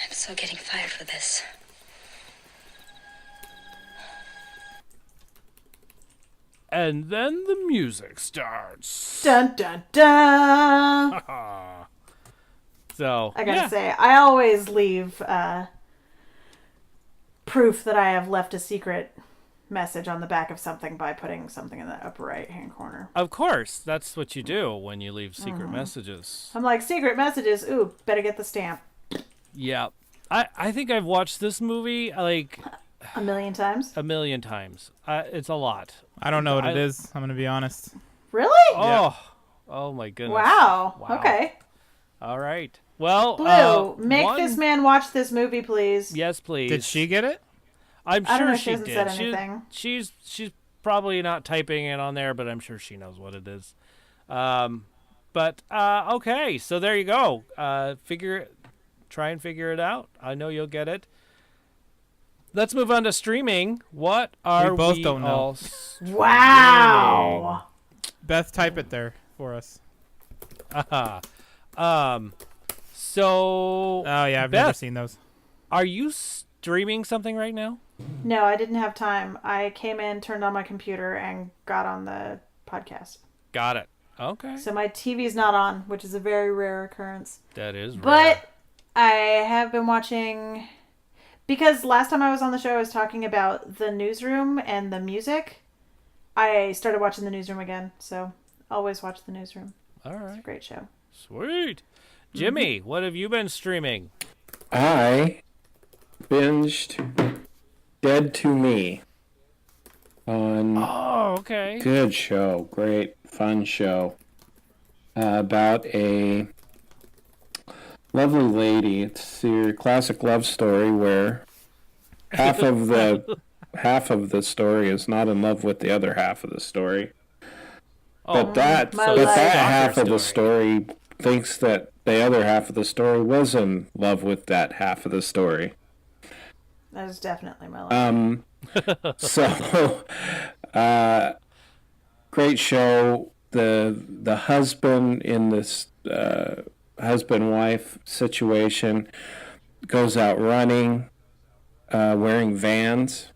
Speaker 7: I'm so getting fired for this.
Speaker 2: And then the music starts.
Speaker 5: dun dun dun.
Speaker 2: So
Speaker 5: I gotta
Speaker 2: yeah.
Speaker 5: say, I always leave proof that I have left a secret message on the back of something by putting something in the upper right hand corner.
Speaker 2: Of course, that's what you do when you leave secret messages.
Speaker 5: I'm like, secret messages. Ooh, better get the stamp.
Speaker 2: Yeah. I think I've watched this movie like
Speaker 5: A million times.
Speaker 2: a million times. It's a lot.
Speaker 4: I don't know what it is. I'm gonna be honest.
Speaker 5: Really?
Speaker 2: Oh. Oh my goodness.
Speaker 5: Wow.
Speaker 2: Wow.
Speaker 5: Okay.
Speaker 2: All right. Well,
Speaker 5: Blue, make
Speaker 2: one-
Speaker 5: this man watch this movie, please.
Speaker 2: Yes, please.
Speaker 4: Did she get it?
Speaker 2: I'm
Speaker 5: I don't
Speaker 2: sure
Speaker 5: know,
Speaker 2: she
Speaker 5: she hasn't
Speaker 2: did.
Speaker 5: said anything.
Speaker 2: She's probably not typing it on there, but I'm sure she knows what it is. But okay, so there you go. Try and figure it out. I know you'll get it. Let's move on to streaming. What are
Speaker 4: We both don't know.
Speaker 2: all
Speaker 5: Wow.
Speaker 4: Beth, type it there for us.
Speaker 2: So
Speaker 4: Oh yeah, I've never
Speaker 2: Beth,
Speaker 4: seen those.
Speaker 2: are you streaming something right now?
Speaker 5: No, I didn't have time. I came in, turned on my computer, and got on the podcast.
Speaker 2: Got it. Okay.
Speaker 5: So my TV's not on, which is a very rare occurrence.
Speaker 2: That is rare.
Speaker 5: But I have been watching, because last time I was on the show, I was talking about the newsroom and the music. I started watching the newsroom again, so always watch the newsroom.
Speaker 2: All
Speaker 5: It's a
Speaker 2: right.
Speaker 5: great show.
Speaker 2: Sweet. Jimmy, what have you been streaming?
Speaker 3: I binged Dead to Me on
Speaker 2: Oh, okay.
Speaker 3: good show, great fun show about a lovely lady. It's your classic love story where half of the story is not in love with the other half of the story.
Speaker 2: Oh,
Speaker 3: That
Speaker 5: My life.
Speaker 3: half of the
Speaker 2: Story.
Speaker 3: story thinks that the other half of the story was in love with that half of the story.
Speaker 5: That is definitely my life.
Speaker 3: So, great show. The husband in this husband-wife situation goes out running, wearing Vans,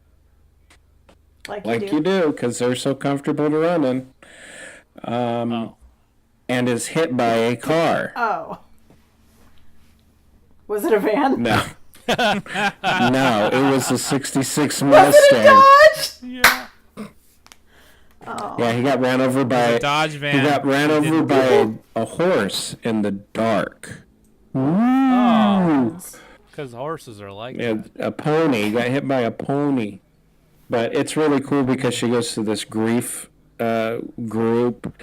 Speaker 3: like you do, because they're so comfortable to run in. And is hit by a car.
Speaker 5: Oh. Was it a van?
Speaker 3: No. No, it was a 66 Mustang.
Speaker 5: Dodge?
Speaker 2: Yeah.
Speaker 5: Oh.
Speaker 3: Yeah, he got ran over by
Speaker 4: a Dodge van.
Speaker 3: He got ran over by a horse in the dark. Ooh.
Speaker 2: Because horses are like
Speaker 3: Yeah,
Speaker 2: that.
Speaker 3: a pony. He got hit by a pony. But it's really cool because she goes to this grief group,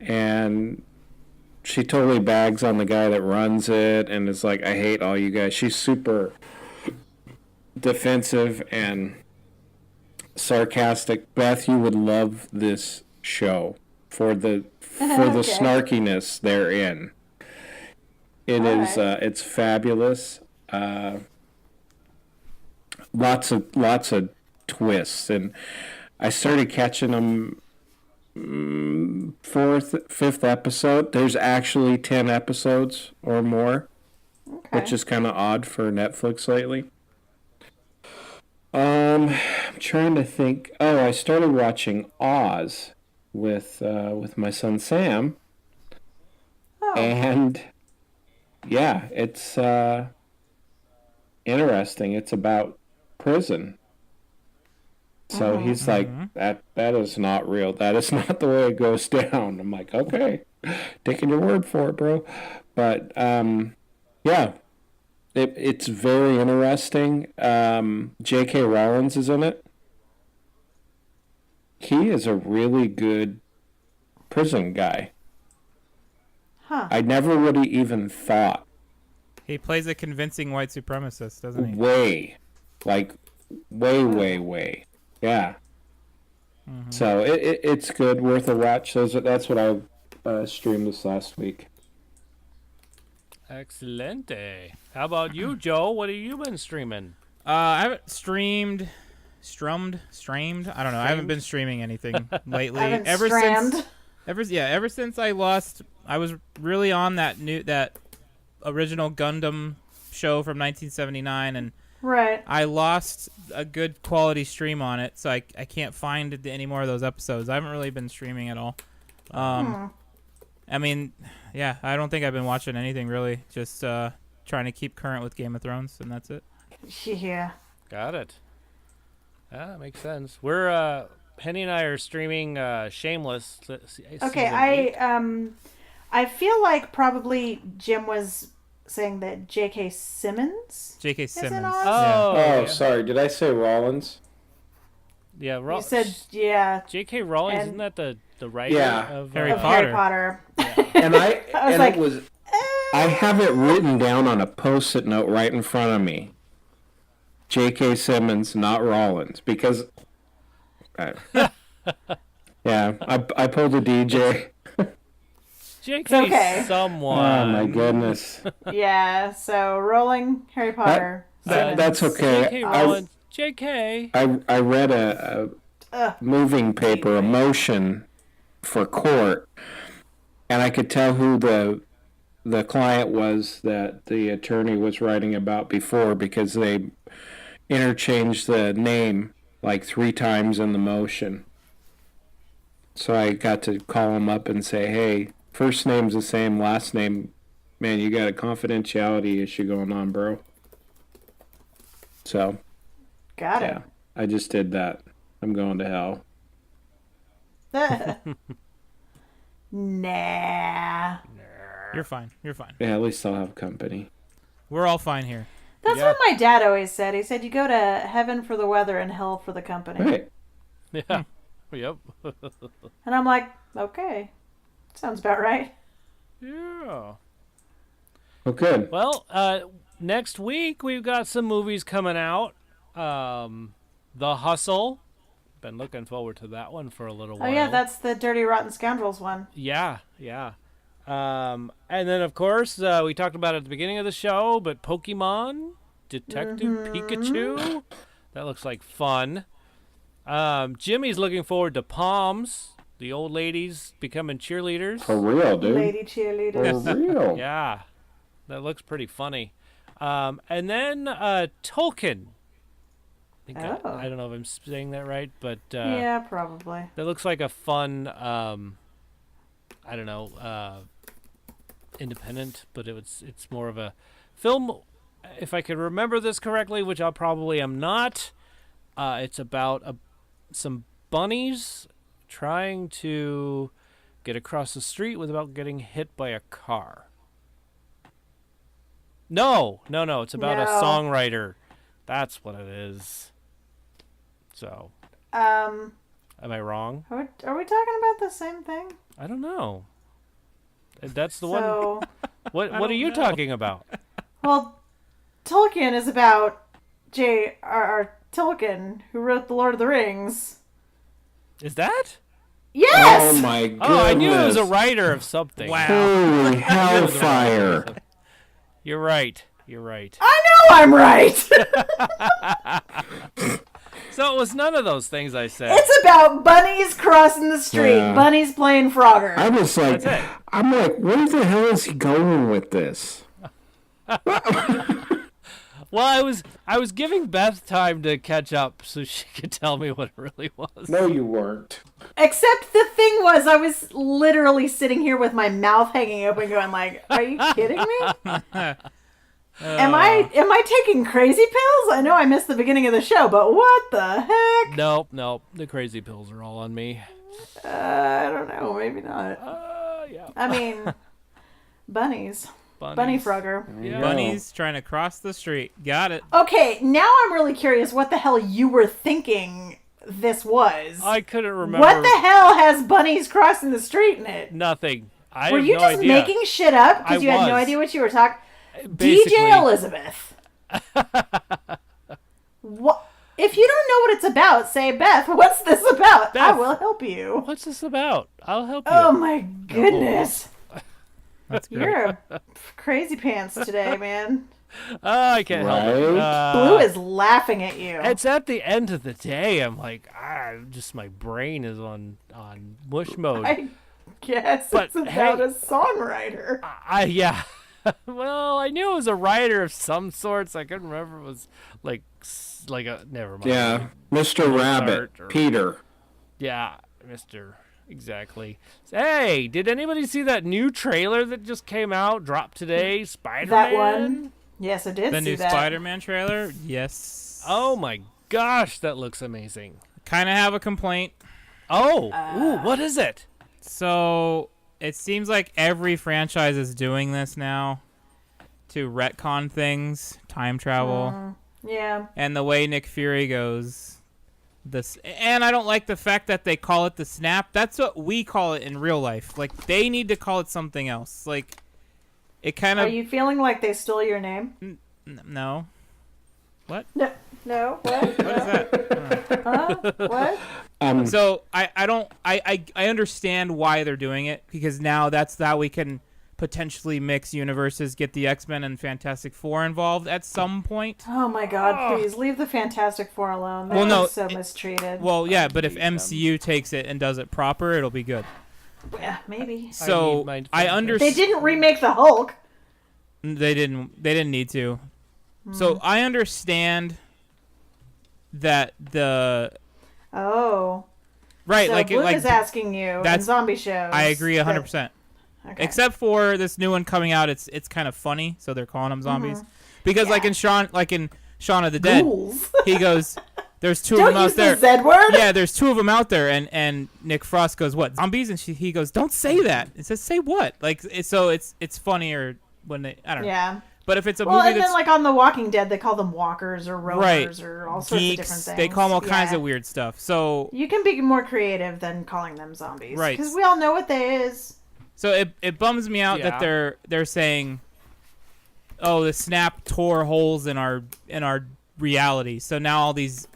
Speaker 3: and she totally bags on the guy that runs it and is like, I hate all you guys. She's super defensive and sarcastic. Beth, you would love this show for the
Speaker 5: Okay.
Speaker 3: snarkiness therein. It
Speaker 5: All
Speaker 3: is
Speaker 5: right.
Speaker 3: it's fabulous. Lots of twists, and I started catching them fifth episode. There's actually 10 episodes or more, which is kind of odd for Netflix lately. I'm trying to think. Oh, I started watching Oz with my son Sam, and yeah, it's interesting. It's about prison. So he's like, that is not real. That is not the way it goes down. I'm like, okay, taking your word for it, bro. But yeah, it's very interesting. J.K. Rowling is in it. He is a really good prison guy.
Speaker 5: Huh.
Speaker 3: I never would have even thought.
Speaker 4: He plays a convincing white supremacist, doesn't he?
Speaker 3: Way. Yeah. So it's good, worth a watch. That's what I streamed this last week.
Speaker 2: Excelente. How about you, Joe? What have you been streaming?
Speaker 4: I haven't streamed. I don't know. I haven't been streaming anything lately.
Speaker 5: Ever since
Speaker 4: I lost. I was really on that original Gundam show from 1979, and
Speaker 5: Right.
Speaker 4: I lost a good quality stream on it, so I can't find any more of those episodes. I haven't really been streaming at all. I mean, yeah, I don't think I've been watching anything really. Just trying to keep current with Game of Thrones, and that's it.
Speaker 5: Yeah.
Speaker 2: Got it. Yeah, that makes sense. We're Penny and I are streaming Shameless.
Speaker 5: Okay, I feel like probably Jim was saying that J.K. Simmons.
Speaker 4: J.K.
Speaker 5: is in
Speaker 4: Simmons.
Speaker 5: Oz?
Speaker 2: Oh,
Speaker 3: Oh, sorry. Did I say Rollins?
Speaker 2: yeah.
Speaker 5: You said
Speaker 2: J.K. Rowling,
Speaker 5: and-
Speaker 2: isn't that the writer
Speaker 3: Yeah.
Speaker 2: of
Speaker 4: Harry
Speaker 5: of
Speaker 4: Potter.
Speaker 5: Harry Potter.
Speaker 3: And I
Speaker 5: I was
Speaker 3: and
Speaker 5: like,
Speaker 3: it was I have it written down on a post-it note right in front of me. J.K. Simmons, not Rollins, because yeah, I pulled a DJ.
Speaker 2: J.K.
Speaker 5: okay.
Speaker 2: someone.
Speaker 3: Oh my goodness.
Speaker 5: Yeah, so rolling Harry Potter.
Speaker 3: That's okay.
Speaker 2: J.K. Rowling. J.K.
Speaker 3: I read a moving paper, a motion for court, and I could tell who the client was that the attorney was writing about before, because they interchanged the name like 3 times in the motion. So I got to call him up and say, hey, first name's the same, last name, man, you got a confidentiality issue going on, bro. So
Speaker 5: Got
Speaker 3: yeah, I just did that. I'm going to hell.
Speaker 5: it. Nah.
Speaker 4: You're fine. You're fine.
Speaker 3: Yeah, at least I'll have company.
Speaker 4: We're all fine here.
Speaker 5: That's what my dad always said. He said, you go to heaven for the weather and hell for the company.
Speaker 3: Right.
Speaker 2: Yeah. Yep.
Speaker 5: And I'm like, okay. Sounds about right.
Speaker 2: Yeah.
Speaker 3: Well, good.
Speaker 2: Well, next week we've got some movies coming out. The Hustle. Been looking forward to that one for a little while.
Speaker 5: Oh, yeah, that's the Dirty Rotten Scoundrels one.
Speaker 2: Yeah. And then, of course, we talked about it at the beginning of the show, but Pokemon Detective Pikachu. That looks like fun. Jimmy's looking forward to Palms. The old ladies becoming cheerleaders.
Speaker 3: For real, dude.
Speaker 5: Lady cheerleaders.
Speaker 3: For real.
Speaker 2: Yeah. That looks pretty funny. And then Tolkien. I don't know if I'm saying that right, but
Speaker 5: yeah, probably.
Speaker 2: that looks like a fun, independent, but it's more of a film. If I could remember this correctly, which I probably am not, it's about some bunnies trying to get across the street without getting hit by a car. No, it's about a songwriter. That's what it is. So, am I wrong?
Speaker 5: Are we talking about the same thing?
Speaker 2: I don't know. That's the one. What are you talking about?
Speaker 5: Well, Tolkien is about J.R.R. Tolkien, who wrote The Lord of the Rings.
Speaker 2: Is that?
Speaker 5: Yes!
Speaker 3: Oh, my goodness.
Speaker 2: Oh, I knew he was a writer of something.
Speaker 4: Wow.
Speaker 3: Holy hellfire.
Speaker 2: You're right.
Speaker 5: I know I'm right!
Speaker 2: So it was none of those things I said.
Speaker 5: It's about bunnies crossing the street.
Speaker 3: Yeah.
Speaker 5: Bunnies playing Frogger.
Speaker 3: I was like,
Speaker 2: That's it.
Speaker 3: I'm like, where the hell is he going with this?
Speaker 2: Well, I was giving Beth time to catch up so she could tell me what it really was.
Speaker 3: No, you weren't.
Speaker 5: Except the thing was, I was literally sitting here with my mouth hanging open going like, are you kidding me? Am I taking crazy pills? I know I missed the beginning of the show, but what the heck?
Speaker 2: Nope. The crazy pills are all on me.
Speaker 5: I don't know. Maybe not.
Speaker 2: Yeah.
Speaker 5: I mean, bunnies. Bunny Frogger.
Speaker 2: Yeah.
Speaker 4: Bunnies trying to cross the street. Got it.
Speaker 5: Okay, now I'm really curious what the hell you were thinking this was.
Speaker 2: I couldn't remember.
Speaker 5: What the hell has bunnies crossing the street in it?
Speaker 2: Nothing. I
Speaker 5: Were
Speaker 2: have
Speaker 5: you
Speaker 2: no
Speaker 5: just
Speaker 2: idea.
Speaker 5: making shit up because you had no
Speaker 2: was.
Speaker 5: idea what you were talking?
Speaker 2: Basically.
Speaker 5: DJ Elizabeth. What? If you don't know what it's about, say, Beth, what's this about? I
Speaker 2: Beth.
Speaker 5: will help you.
Speaker 2: What's this about? I'll help you.
Speaker 5: Oh my goodness.
Speaker 4: That's great.
Speaker 5: You're a crazy pants today, man.
Speaker 2: Oh, I can't help it.
Speaker 3: Right?
Speaker 5: Blue is laughing at you.
Speaker 2: It's at the end of the day. I'm like, just my brain is on mush mode.
Speaker 5: I guess
Speaker 2: But,
Speaker 5: it's about
Speaker 2: hey,
Speaker 5: a songwriter.
Speaker 2: Yeah. Well, I knew it was a writer of some sorts. I couldn't remember if it was like a never mind.
Speaker 3: Yeah. Mr. Rabbit.
Speaker 2: or-
Speaker 3: Peter.
Speaker 2: Yeah, Mr. Exactly. Hey, did anybody see that new trailer that just came out, dropped today? Spider-Man?
Speaker 5: That one? Yes, I did
Speaker 4: The
Speaker 5: see
Speaker 4: new
Speaker 5: that.
Speaker 4: Spider-Man trailer? Yes.
Speaker 2: Oh my gosh, that looks amazing.
Speaker 4: Kind of have a complaint.
Speaker 2: Oh, ooh, what is it?
Speaker 4: So, it seems like every franchise is doing this now to retcon things, time travel,
Speaker 5: Yeah.
Speaker 4: and the way Nick Fury goes. And I don't like the fact that they call it the snap. That's what we call it in real life. Like, they need to call it something else. Like, it kind
Speaker 5: Are
Speaker 4: of...
Speaker 5: you feeling like they stole your name?
Speaker 4: No. What?
Speaker 5: No. What?
Speaker 4: What is that?
Speaker 5: Huh? What?
Speaker 4: So I understand why they're doing it, because now that's how we can potentially mix universes, get the X-Men and Fantastic Four involved at some point.
Speaker 5: Oh my God! Please leave the Fantastic Four alone. They're
Speaker 4: Well, no,
Speaker 5: so mistreated.
Speaker 4: Well, yeah, but if MCU takes it and does it proper, it'll be good.
Speaker 5: Yeah, maybe.
Speaker 4: So
Speaker 2: need
Speaker 4: I
Speaker 2: my
Speaker 5: They
Speaker 4: understand.
Speaker 5: didn't remake the Hulk.
Speaker 4: They didn't need to. So I understand that
Speaker 5: Oh.
Speaker 4: right,
Speaker 5: So
Speaker 4: like
Speaker 5: Blue
Speaker 4: like
Speaker 5: is asking you in
Speaker 4: that's-
Speaker 5: zombie shows.
Speaker 4: I agree 100%.
Speaker 5: that- Okay.
Speaker 4: Except for this new one coming out, it's kind of funny, so they're calling them zombies. Because like in Shaun of the Dead,
Speaker 5: Ghouls.
Speaker 4: he goes, there's two
Speaker 5: Don't
Speaker 4: of them
Speaker 5: use
Speaker 4: out there.
Speaker 5: the Z word.
Speaker 4: Yeah, there's two of them out there, and Nick Frost goes, "What, zombies?" And he goes, "Don't say that." It says, "Say what?" Like it's funnier when they I don't know.
Speaker 5: Yeah.
Speaker 4: But if it's a
Speaker 5: Well,
Speaker 4: movie
Speaker 5: and
Speaker 4: that's
Speaker 5: then like on The Walking Dead, they call them walkers or roamers or all sorts
Speaker 4: geeks,
Speaker 5: of different things.
Speaker 4: they call them all kinds
Speaker 5: Yeah.
Speaker 4: of weird stuff. So
Speaker 5: You can be more creative than calling them zombies,
Speaker 4: Right.
Speaker 5: Because we all know what they is.
Speaker 4: so it bums me out that
Speaker 2: Yeah.
Speaker 4: they're saying, "Oh, the snap tore holes in our reality." So now all these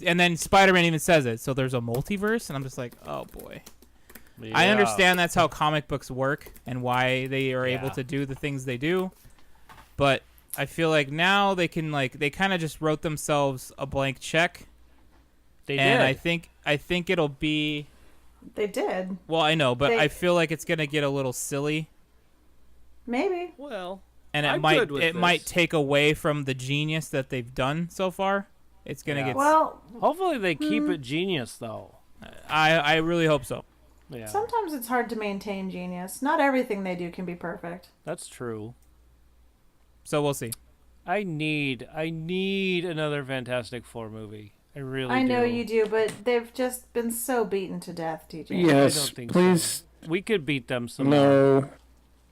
Speaker 4: and then Spider-Man even says it. So there's a multiverse, and I'm just like, oh boy. I
Speaker 2: Yeah.
Speaker 4: understand that's how comic books work and why they are able
Speaker 2: Yeah.
Speaker 4: to do the things they do, but I feel like now they can they kind of just wrote themselves a blank check,
Speaker 2: They
Speaker 4: and
Speaker 2: did.
Speaker 4: I think it'll be
Speaker 5: They did.
Speaker 4: well, I know, but
Speaker 5: They-
Speaker 4: I feel like it's gonna get a little silly,
Speaker 5: Maybe.
Speaker 2: Well,
Speaker 4: and it
Speaker 2: I'm
Speaker 4: might
Speaker 2: good with
Speaker 4: might
Speaker 2: this.
Speaker 4: take away from the genius that they've done so far. It's gonna
Speaker 2: Yeah.
Speaker 4: get.
Speaker 5: Well,
Speaker 2: hopefully they keep it genius though.
Speaker 4: I really hope so.
Speaker 2: Yeah,
Speaker 5: sometimes it's hard to maintain genius. Not everything they do can be perfect.
Speaker 2: that's true.
Speaker 4: So we'll see.
Speaker 2: I need another Fantastic Four movie. I really
Speaker 5: I know
Speaker 2: do.
Speaker 5: you do, but they've just been so beaten to death, TJ.
Speaker 3: Yes,
Speaker 2: don't think
Speaker 3: please.
Speaker 2: We could beat them some more.
Speaker 3: No.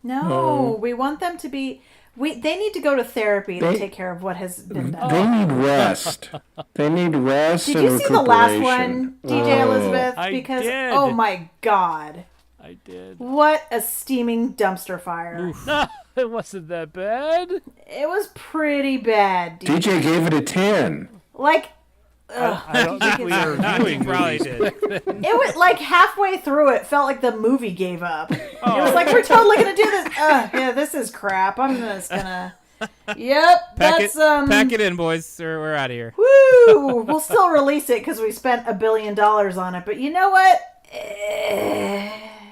Speaker 5: No,
Speaker 3: No.
Speaker 5: we want them to be. They need to go to therapy to
Speaker 3: They-
Speaker 5: take care of what has been done.
Speaker 3: They need rest. They need rest
Speaker 5: Did
Speaker 3: and
Speaker 5: you see the last
Speaker 3: recuperation.
Speaker 5: one, DJ
Speaker 3: Oh.
Speaker 5: Elizabeth?
Speaker 2: I
Speaker 5: Because
Speaker 2: did.
Speaker 5: oh my god,
Speaker 2: I did.
Speaker 5: what a steaming dumpster fire!
Speaker 2: No, it wasn't that bad.
Speaker 5: It was pretty bad.
Speaker 3: DJ gave it a 10.
Speaker 5: Like,
Speaker 2: I don't think we were doing
Speaker 4: Probably
Speaker 2: movies.
Speaker 4: did.
Speaker 5: it was like halfway through it felt like the movie gave up. It was like we're totally gonna do this. Yeah, this is crap. I'm just gonna. Yep,
Speaker 4: Pack
Speaker 5: that's
Speaker 4: pack it in, boys, or we're out of here.
Speaker 5: Woo! We'll still release it because we spent $1 billion on it. But you know what?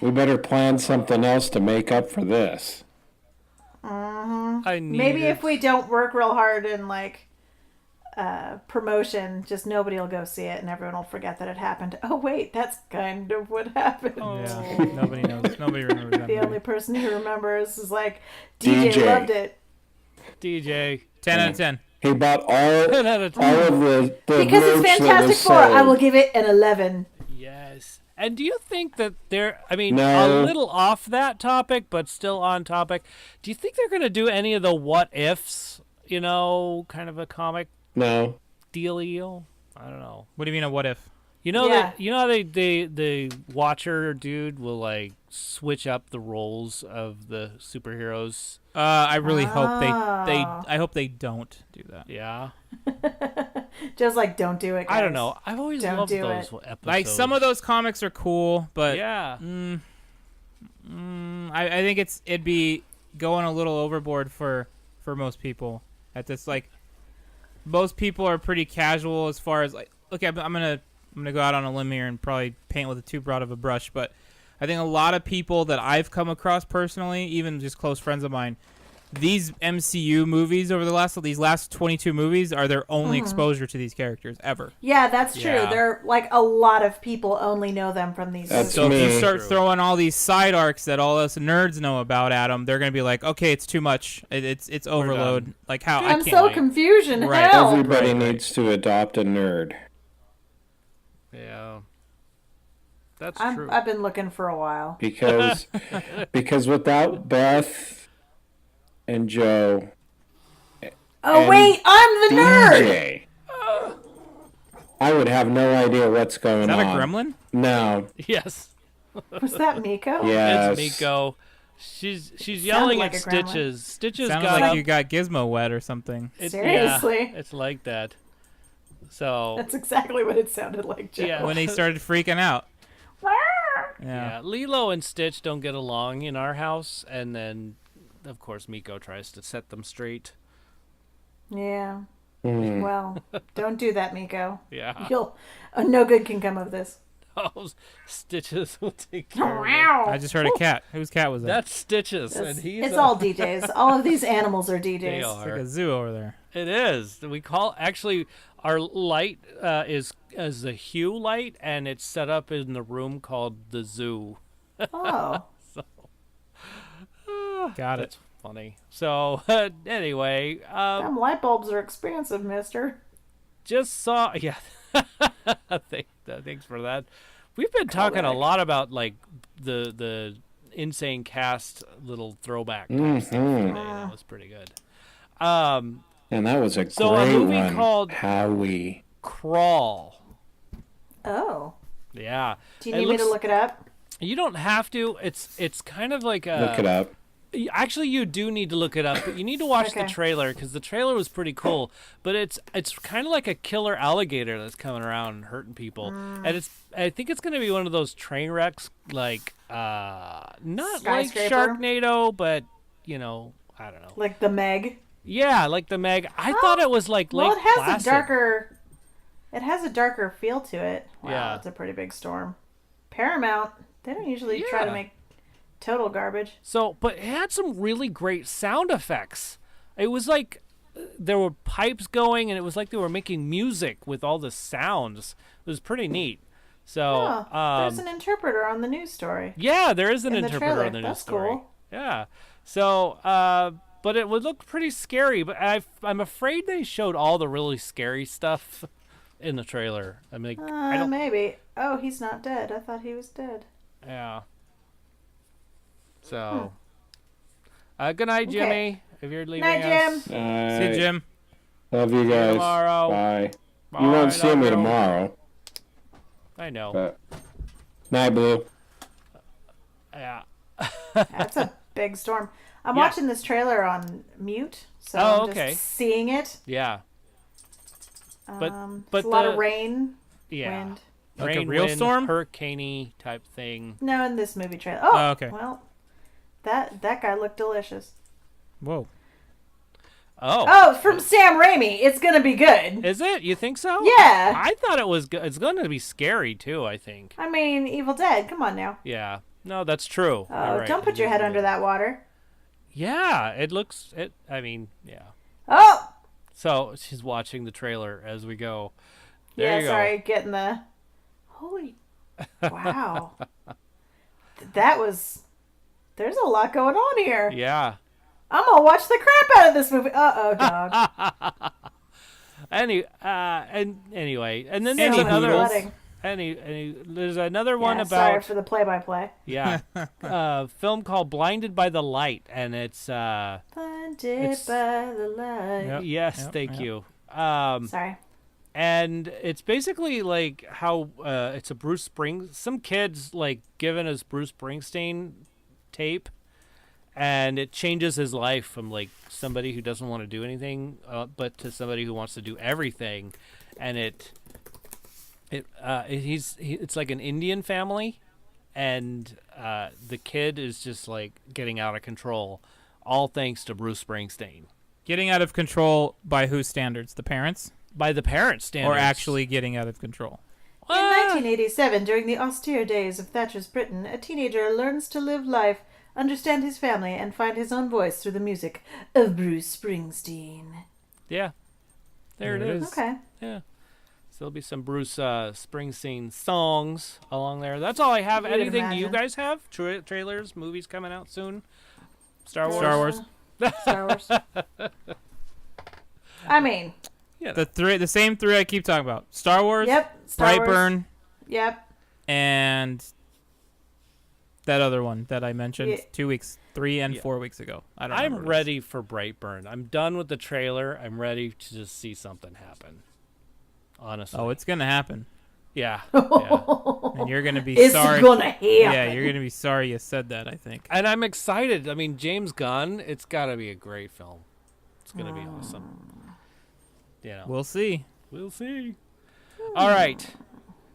Speaker 3: We better plan something else to make up for this.
Speaker 2: I need
Speaker 5: Maybe
Speaker 2: it.
Speaker 5: if we don't work real hard in like promotion, just nobody will go see it and everyone will forget that it happened. Oh wait, that's kind of what happened.
Speaker 4: Yeah, nobody knows. Nobody remembers that.
Speaker 5: The
Speaker 4: movie.
Speaker 5: only person who remembers is like DJ,
Speaker 3: DJ.
Speaker 5: loved it
Speaker 2: DJ
Speaker 4: 10 out of 10.
Speaker 3: He bought all
Speaker 2: 10 out of 10.
Speaker 3: of the
Speaker 5: because it's
Speaker 3: merch that
Speaker 5: Fantastic
Speaker 3: was
Speaker 5: Four. I
Speaker 3: sold.
Speaker 5: will give it an 11.
Speaker 2: Yes. And do you think that they're, I mean,
Speaker 3: No.
Speaker 2: a little off that topic, but still on topic. Do you think they're going to do any of the what ifs, you know, kind of a comic
Speaker 3: No.
Speaker 2: dealio? I don't know.
Speaker 4: What do you mean a what if?
Speaker 2: You know
Speaker 5: Yeah.
Speaker 2: that, you know how the Watcher dude will like switch up the roles of the superheroes?
Speaker 4: I really hope they
Speaker 5: Oh.
Speaker 4: I hope they don't do that.
Speaker 2: Yeah.
Speaker 5: Just like don't do it. Guys.
Speaker 2: I don't know. I've always
Speaker 5: Don't
Speaker 2: loved
Speaker 5: do
Speaker 2: those
Speaker 5: it.
Speaker 2: episodes.
Speaker 4: Like some of those comics are cool, but
Speaker 2: Yeah.
Speaker 4: I think it'd be going a little overboard for most people at this. Like most people are pretty casual as far as like. Okay, I'm gonna go out on a limb here and probably paint with too broad of a brush, but I think a lot of people that I've come across personally, even just close friends of mine, these MCU movies over these last 22 movies are their only exposure to these characters ever.
Speaker 5: Yeah, that's true.
Speaker 2: Yeah.
Speaker 5: They're like a lot of people only know them from these.
Speaker 3: That's
Speaker 4: So if
Speaker 3: me.
Speaker 4: you start
Speaker 2: True.
Speaker 4: throwing all these side arcs that all us nerds know about Adam, they're gonna be like, okay, it's too much. It's overload.
Speaker 2: done.
Speaker 4: Like how I
Speaker 5: I'm
Speaker 4: can't.
Speaker 5: so
Speaker 2: wait.
Speaker 5: confusion.
Speaker 4: Right.
Speaker 5: Hell.
Speaker 3: Everybody
Speaker 2: Right.
Speaker 3: needs to adopt a nerd.
Speaker 2: Yeah. That's
Speaker 5: I've
Speaker 2: true.
Speaker 5: been looking for a while.
Speaker 3: Because without Beth and Joe
Speaker 5: Oh
Speaker 3: And
Speaker 5: wait, I'm the nerd.
Speaker 3: DJ, I would have no idea what's going
Speaker 4: Is that a
Speaker 3: on.
Speaker 4: gremlin?
Speaker 3: No.
Speaker 2: Yes.
Speaker 5: Was that Miko?
Speaker 3: Yes.
Speaker 2: It's Miko. She's yelling
Speaker 5: like
Speaker 2: at
Speaker 5: a gremlin.
Speaker 2: Stitches. Stitches
Speaker 4: Sounded
Speaker 2: got
Speaker 4: like
Speaker 2: up.
Speaker 4: you got Gizmo wet or something.
Speaker 5: Seriously?
Speaker 2: Yeah, it's like that. So
Speaker 5: That's exactly what it sounded like, Joe.
Speaker 2: Yeah.
Speaker 4: When they started freaking out.
Speaker 2: yeah,
Speaker 4: Yeah.
Speaker 2: Lilo and Stitch don't get along in our house, and then of course Miko tries to set them straight.
Speaker 5: Yeah.
Speaker 3: Hmm.
Speaker 5: Well, don't do that, Miko.
Speaker 2: Yeah.
Speaker 5: No good can come of this.
Speaker 2: Oh, Stitches will take care of it.
Speaker 4: I just heard a cat. Whose cat was that?
Speaker 2: That's Stitches, and
Speaker 5: It's,
Speaker 2: he's
Speaker 5: it's all DJs. All of these animals are DJs.
Speaker 2: They
Speaker 4: It's like
Speaker 2: are.
Speaker 4: a zoo over there.
Speaker 2: It is. We call actually our light is the hue light, and it's set up in the room called the zoo.
Speaker 5: Oh.
Speaker 4: Got it.
Speaker 2: That's funny. So anyway,
Speaker 5: Them light bulbs are expensive, mister.
Speaker 2: just saw Thanks for that. We've been talking a lot about like the insane cast little throwback type stuff today. That was pretty good.
Speaker 3: And that was a great
Speaker 2: a movie
Speaker 3: one.
Speaker 2: called
Speaker 3: Howie.
Speaker 2: Crawl.
Speaker 5: Oh.
Speaker 2: Yeah.
Speaker 5: Do you need me to look it up?
Speaker 2: You don't have to. It's kind of like a...
Speaker 3: Look it up.
Speaker 2: Actually, you do need to look it up, but you need to watch the trailer because the trailer was pretty cool. But it's kind of like a killer alligator that's coming around and hurting people, and I think it's going to be one of those train wrecks, like not like Sharknado, but I don't know,
Speaker 5: like the Meg.
Speaker 2: Yeah, like the Meg. I thought it was like Lake Placid.
Speaker 5: It has a darker feel to it. Wow,
Speaker 2: yeah,
Speaker 5: it's a pretty big storm. Paramount. They don't usually try to make total garbage.
Speaker 2: So, but it had some really great sound effects. It was like there were pipes going, and it was like they were making music with all the sounds. It was pretty neat. So,
Speaker 5: there's an interpreter on the news story.
Speaker 2: Yeah, there is an interpreter on the news story.
Speaker 5: That's cool.
Speaker 2: Yeah. So, but it would look pretty scary. But I'm afraid they showed all the really scary stuff in the trailer. I mean, I don't...
Speaker 5: maybe. Oh, he's not dead. I thought he was dead.
Speaker 2: Yeah. So, good night, Jimmy.
Speaker 5: Okay.
Speaker 2: If you're leaving
Speaker 5: night,
Speaker 2: us.
Speaker 5: Jim.
Speaker 4: See you, Jim.
Speaker 3: Love you guys.
Speaker 2: Tomorrow.
Speaker 3: Bye.
Speaker 2: Bye.
Speaker 3: You won't see me tomorrow.
Speaker 2: I know.
Speaker 3: But... Night, Blue.
Speaker 2: Yeah.
Speaker 5: That's a big storm. I'm watching this trailer on mute, so I'm just seeing it.
Speaker 2: Yeah. But
Speaker 5: a lot of rain,
Speaker 2: wind.
Speaker 4: Like
Speaker 2: rain,
Speaker 4: a real
Speaker 2: wind,
Speaker 4: storm?
Speaker 2: Hurricane-y type thing.
Speaker 5: No, in this movie trailer. Oh,
Speaker 4: okay.
Speaker 5: Well, that guy looked delicious.
Speaker 4: Whoa.
Speaker 5: Oh, from Sam Raimi. It's going to be good.
Speaker 2: Is it? You think so?
Speaker 5: Yeah.
Speaker 2: I thought it was good. It's going to be scary, too, I think.
Speaker 5: I mean, Evil Dead. Come on now.
Speaker 2: Yeah. No, that's true.
Speaker 5: Oh, right. Don't put your head under that water.
Speaker 2: Yeah, I mean, yeah.
Speaker 5: Oh!
Speaker 2: So, she's watching the trailer as we go. There you go.
Speaker 5: Sorry, getting the... Holy... Wow. There's a lot going on here.
Speaker 2: Yeah.
Speaker 5: I'm gonna watch the crap out of this movie. Uh-oh, dog.
Speaker 2: Anyway, and then there's another one about...
Speaker 5: Sorry for the play-by-play.
Speaker 2: Yeah. Film called Blinded by the Light, and it's...
Speaker 5: Blinded by the light.
Speaker 2: Yep, yes, thank you.
Speaker 5: Sorry.
Speaker 2: And it's basically like how it's a some kids like given us Bruce Springsteen tape, and it changes his life from like somebody who doesn't want to do anything, but to somebody who wants to do everything, and it's like an Indian family, and the kid is just like getting out of control, all thanks to Bruce Springsteen.
Speaker 4: Getting out of control by whose standards? The parents?
Speaker 2: By the parents' standards.
Speaker 4: Or actually getting out of control?
Speaker 5: In 1987, during the austere days of Thatcher's Britain, a teenager learns to live life, understand his family, and find his own voice through the music of Bruce Springsteen.
Speaker 2: Yeah. There it is.
Speaker 5: Okay.
Speaker 2: Yeah. So there'll be some Bruce Springsteen songs along there. That's all I have. Anything you guys have? Trailers, movies coming out soon? Star Wars?
Speaker 5: Star Wars. I mean...
Speaker 2: Yeah.
Speaker 4: The same three I keep talking about. Star Wars.
Speaker 5: Yep.
Speaker 4: Brightburn.
Speaker 5: Yep.
Speaker 4: And that other one that I mentioned 3 and 4 weeks ago.
Speaker 2: I'm ready for Brightburn. I'm done with the trailer. I'm ready to just see something happen. Honestly.
Speaker 4: Oh, it's gonna happen.
Speaker 2: Yeah.
Speaker 4: And you're gonna be sorry.
Speaker 5: It's gonna happen.
Speaker 4: Yeah, you're gonna be sorry you said that, I think.
Speaker 2: And I'm excited. I mean, James Gunn, it's gotta be a great film. It's gonna be awesome.
Speaker 4: We'll see.
Speaker 2: We'll see. All right.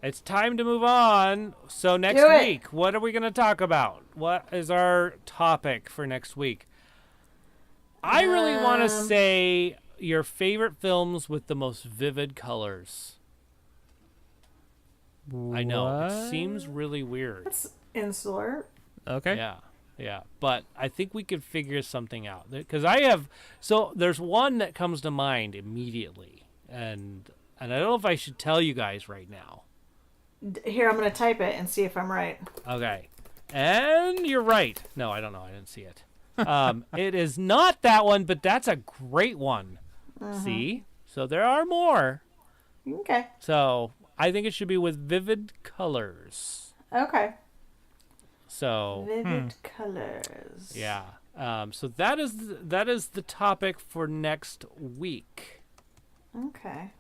Speaker 2: It's time to move on. So next week, what are we going to talk about? What is our topic for next week? I really want to say your favorite films with the most vivid colors. What? I know. It seems really weird.
Speaker 5: That's insular.
Speaker 4: Okay.
Speaker 2: Yeah. But I think we could figure something out. Because there's one that comes to mind immediately. And I don't know if I should tell you guys right now.
Speaker 5: Here, I'm going to type it and see if I'm right.
Speaker 2: Okay. And you're right. No, I don't know. I didn't see it. It is not that one, but that's a great one. See? So there are more.
Speaker 5: Okay.
Speaker 2: So I think it should be with vivid colors.
Speaker 5: Okay.
Speaker 2: So
Speaker 5: Vivid colors.
Speaker 2: yeah. So that is the topic for next week.
Speaker 5: Okay.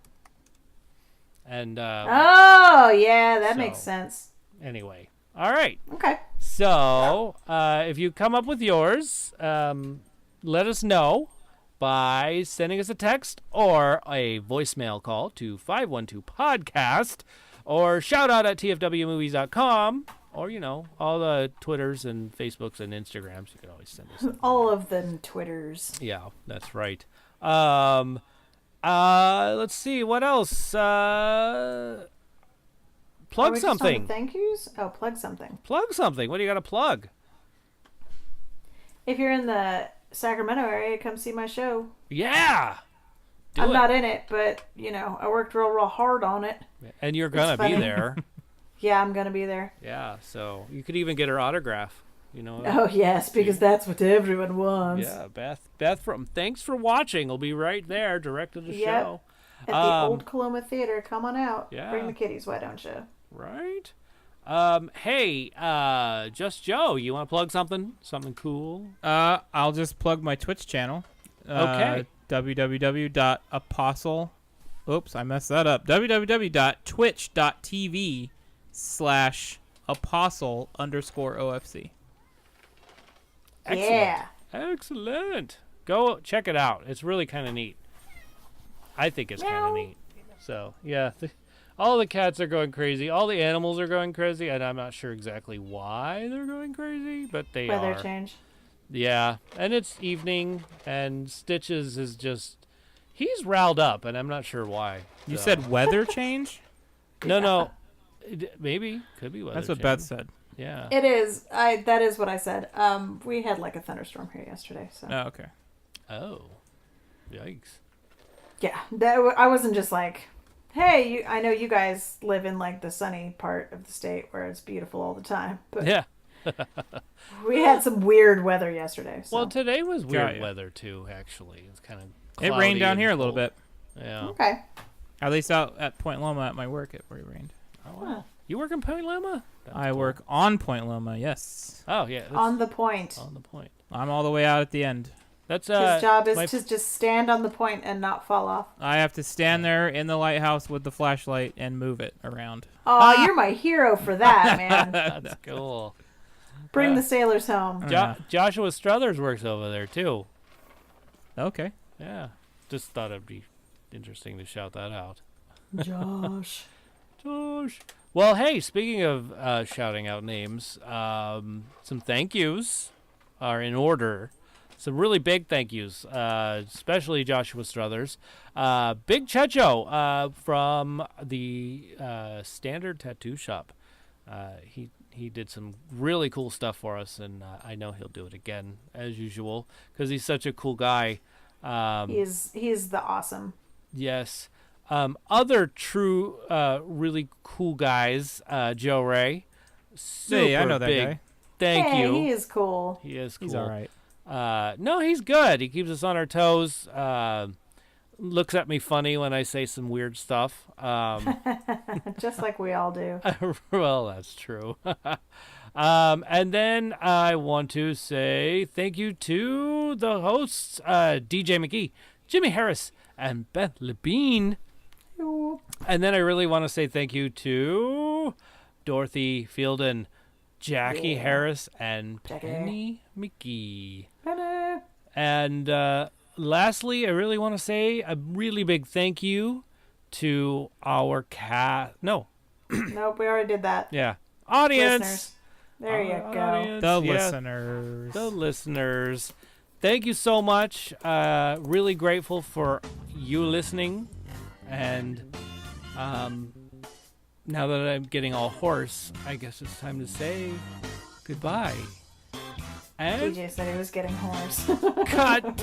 Speaker 2: And
Speaker 5: Oh, yeah, that makes
Speaker 2: so-
Speaker 5: sense.
Speaker 2: anyway, all right.
Speaker 5: Okay.
Speaker 2: So if you come up with yours, let us know by sending us a text or a voicemail call to 512-podcast or shout out at tfwmovies.com or, all the Twitters and Facebooks and Instagrams. You can always send us something.
Speaker 5: All of them Twitters.
Speaker 2: Yeah, that's right. Let's see. What else? Plug
Speaker 5: Are we just on the
Speaker 2: something.
Speaker 5: thank yous? Oh, plug something.
Speaker 2: Plug something. What do you got to plug?
Speaker 5: If you're in the Sacramento area, come see my show.
Speaker 2: Yeah. Do
Speaker 5: I'm
Speaker 2: it.
Speaker 5: not in it, but, I worked real hard on it.
Speaker 2: And you're going to be
Speaker 5: funny.
Speaker 2: there.
Speaker 5: Yeah, I'm going to be there.
Speaker 2: Yeah, so you could even get her autograph.
Speaker 5: Oh, yes, because that's what everyone wants.
Speaker 2: Yeah, Beth from Thanks for Watching will be right there, direct to the
Speaker 5: Yep.
Speaker 2: show.
Speaker 5: At the Old Coloma Theater. Come on out.
Speaker 2: Yeah.
Speaker 5: Bring the kiddies, why don't you?
Speaker 2: Right? Hey, Just Joe, you want to plug something? Something cool?
Speaker 4: I'll just plug my Twitch channel.
Speaker 2: Okay.
Speaker 4: www.apostle. Oops, I messed that up. www.twitch.tv/apostle_OFC.
Speaker 2: Excellent.
Speaker 5: Yeah.
Speaker 2: Excellent. Go check it out. It's really kind of neat. I think it's kind of
Speaker 5: Meow.
Speaker 2: neat. So, yeah. All the cats are going crazy. All the animals are going crazy. And I'm not sure exactly why they're going crazy, but they
Speaker 5: Weather
Speaker 2: are.
Speaker 5: change.
Speaker 2: Yeah. And it's evening, and Stitches is just... He's riled up, and I'm not sure why.
Speaker 4: You
Speaker 2: So-
Speaker 4: said weather change?
Speaker 2: No. Maybe. Could be weather
Speaker 4: That's what
Speaker 2: change.
Speaker 4: Beth said.
Speaker 2: Yeah.
Speaker 5: It is. That is what I said. We had like a thunderstorm here yesterday, so
Speaker 4: Oh, okay.
Speaker 2: Oh. Yikes.
Speaker 5: yeah. I wasn't just like, hey, I know you guys live in like the sunny part of the state where it's beautiful all the time, but
Speaker 2: Yeah.
Speaker 5: we had some weird weather yesterday. So.
Speaker 2: Well, today was weird
Speaker 4: ya.
Speaker 2: weather, too, actually. It's kind of
Speaker 4: It rained down here a little bit.
Speaker 2: Yeah.
Speaker 5: Okay.
Speaker 4: At least out at Point Loma at my work, it rained.
Speaker 2: Oh, wow. You work in Point Loma? That's
Speaker 4: I
Speaker 2: cool.
Speaker 4: work on Point Loma, yes.
Speaker 2: Oh, yeah. That's
Speaker 5: On the point.
Speaker 2: on the point.
Speaker 4: I'm all the way out at the end.
Speaker 2: That's
Speaker 5: His job is
Speaker 2: my-
Speaker 5: to just stand on the point and not fall off.
Speaker 4: I have to stand there in the lighthouse with the flashlight and move it around.
Speaker 5: Oh, you're my hero for that, man.
Speaker 2: That's cool.
Speaker 5: Bring the sailors home.
Speaker 2: Joshua Struthers works over there, too.
Speaker 4: Okay.
Speaker 2: Yeah. Just thought it'd be interesting to shout that out.
Speaker 5: Josh.
Speaker 2: Josh. Well, hey, speaking of shouting out names, some thank yous are in order. Some really big thank yous, especially Joshua Struthers. Big Checho from the Standard Tattoo Shop. He did some really cool stuff for us, and I know he'll do it again, as usual, because he's such a cool guy.
Speaker 5: He's the awesome.
Speaker 2: Yes. Other true, really cool guys, Joe Ray. Super
Speaker 4: Hey, I know that
Speaker 2: big.
Speaker 4: guy.
Speaker 2: Thank
Speaker 5: Hey,
Speaker 2: you.
Speaker 5: he is cool.
Speaker 2: He is cool.
Speaker 4: He's all right.
Speaker 2: No, he's good. He keeps us on our toes. Looks at me funny when I say some weird stuff.
Speaker 5: Just like we all do.
Speaker 2: Well, that's true. And then I want to say thank you to the hosts, DJ McGee, Jimmy Harris, and Beth Labine. And then I really want to say thank you to Dorothy Fielden, Jackie Harris, and Penny McGee.
Speaker 5: Penny.
Speaker 2: And lastly, I really want to say a really big thank you to our
Speaker 5: Nope, we already did that.
Speaker 2: Yeah. Audience.
Speaker 5: Listeners. There you go.
Speaker 2: Audience,
Speaker 4: The
Speaker 2: yeah,
Speaker 4: listeners.
Speaker 2: The listeners. Thank you so much. Really grateful for you listening. And now that I'm getting all hoarse, I guess it's time to say goodbye. And
Speaker 5: DJ said he was getting hoarse.
Speaker 2: cut.